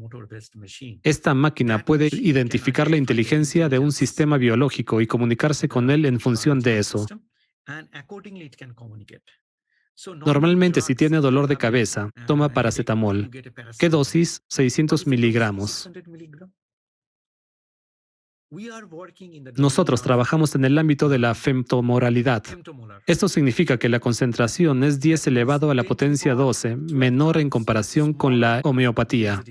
Esta máquina puede identificar la inteligencia de un sistema biológico y comunicarse con él en función de eso. Normalmente, si tiene dolor de cabeza, toma paracetamol. ¿Qué dosis? 600 miligramos. Nosotros trabajamos en el ámbito de la femtomoralidad. Esto significa que la concentración es 10 elevado a la potencia 12, menor en comparación con la homeopatía.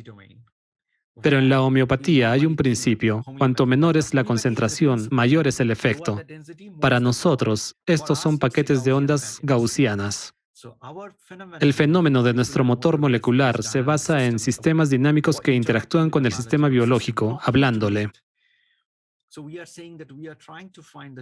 Pero en la homeopatía hay un principio: cuanto menor es la concentración, mayor es el efecto. Para nosotros, estos son paquetes de ondas gaussianas. El fenómeno de nuestro motor molecular se basa en sistemas dinámicos que interactúan con el sistema biológico, hablándole.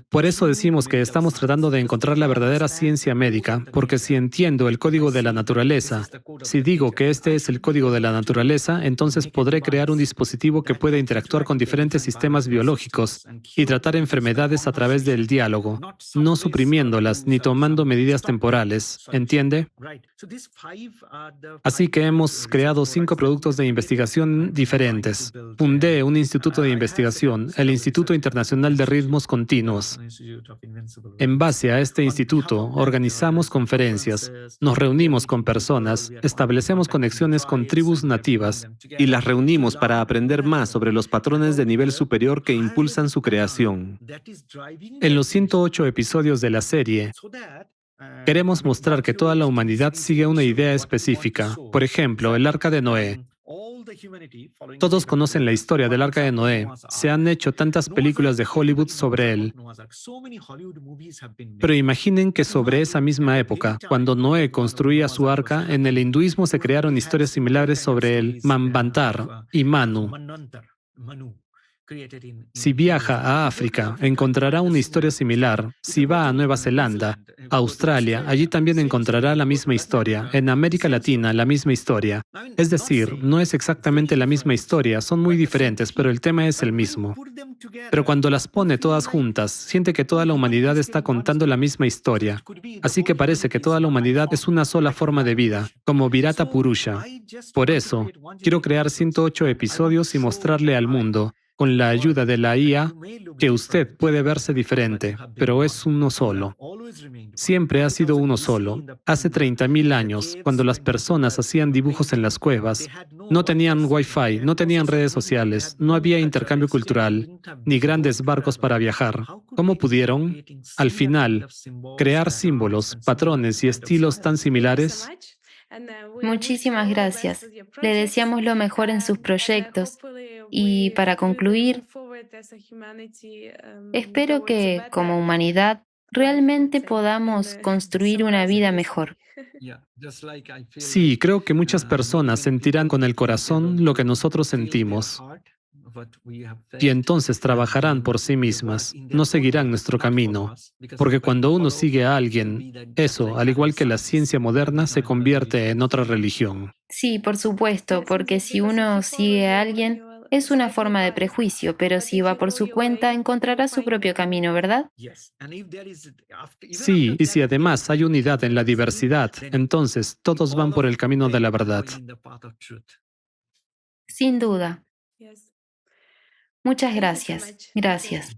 Por eso decimos que estamos tratando de encontrar la verdadera ciencia médica, porque si entiendo el código de la naturaleza, si digo que este es el código de la naturaleza, entonces podré crear un dispositivo que pueda interactuar con diferentes sistemas biológicos y tratar enfermedades a través del diálogo, no suprimiéndolas ni tomando medidas temporales, ¿entiende? Así que hemos creado 5 productos de investigación diferentes. Fundé un instituto de investigación, el Instituto Internacional de Ritmos Continuos. En base a este instituto, organizamos conferencias, nos reunimos con personas, establecemos conexiones con tribus nativas Y las reunimos para aprender más sobre los patrones de nivel superior que impulsan su creación. en los 108 episodios de la serie. Queremos mostrar que toda la humanidad sigue una idea específica. Por ejemplo, el Arca de Noé. Todos conocen la historia del Arca de Noé. Se han hecho tantas películas de Hollywood sobre él. Pero imaginen que sobre esa misma época, cuando Noé construía su arca, en el hinduismo se crearon historias similares sobre el Manvantar y Manu. Si viaja a África, encontrará una historia similar. Si va a Nueva Zelanda, Australia, allí también encontrará la misma historia. En América Latina, la misma historia. Es decir, no es exactamente la misma historia, son muy diferentes, pero el tema es el mismo. Pero cuando las pone todas juntas, siente que toda la humanidad está contando la misma historia. Así que parece que toda la humanidad es una sola forma de vida, como Virata Purusha. Por eso, quiero crear 108 episodios y mostrarle al mundo, con la ayuda de la IA, que usted puede verse diferente, pero es uno solo. Siempre ha sido uno solo. Hace 30.000 años, cuando las personas hacían dibujos en las cuevas, no tenían Wi-Fi, no tenían redes sociales, no había intercambio cultural, ni grandes barcos para viajar. ¿Cómo pudieron, al final, crear símbolos, patrones y estilos tan similares? Muchísimas gracias. Le deseamos lo mejor en sus proyectos. Y para concluir, espero que, como humanidad, realmente podamos construir una vida mejor. Sí, creo que muchas personas sentirán con el corazón lo que nosotros sentimos. Y entonces trabajarán por sí mismas, no seguirán nuestro camino. Porque cuando uno sigue a alguien, eso, al igual que la ciencia moderna, se convierte en otra religión. Sí, por supuesto, porque si uno sigue a alguien, es una forma de prejuicio, pero si va por su cuenta, encontrará su propio camino, ¿verdad? Sí, y si además hay unidad en la diversidad, entonces todos van por el camino de la verdad. Sin duda. Muchas gracias. Gracias.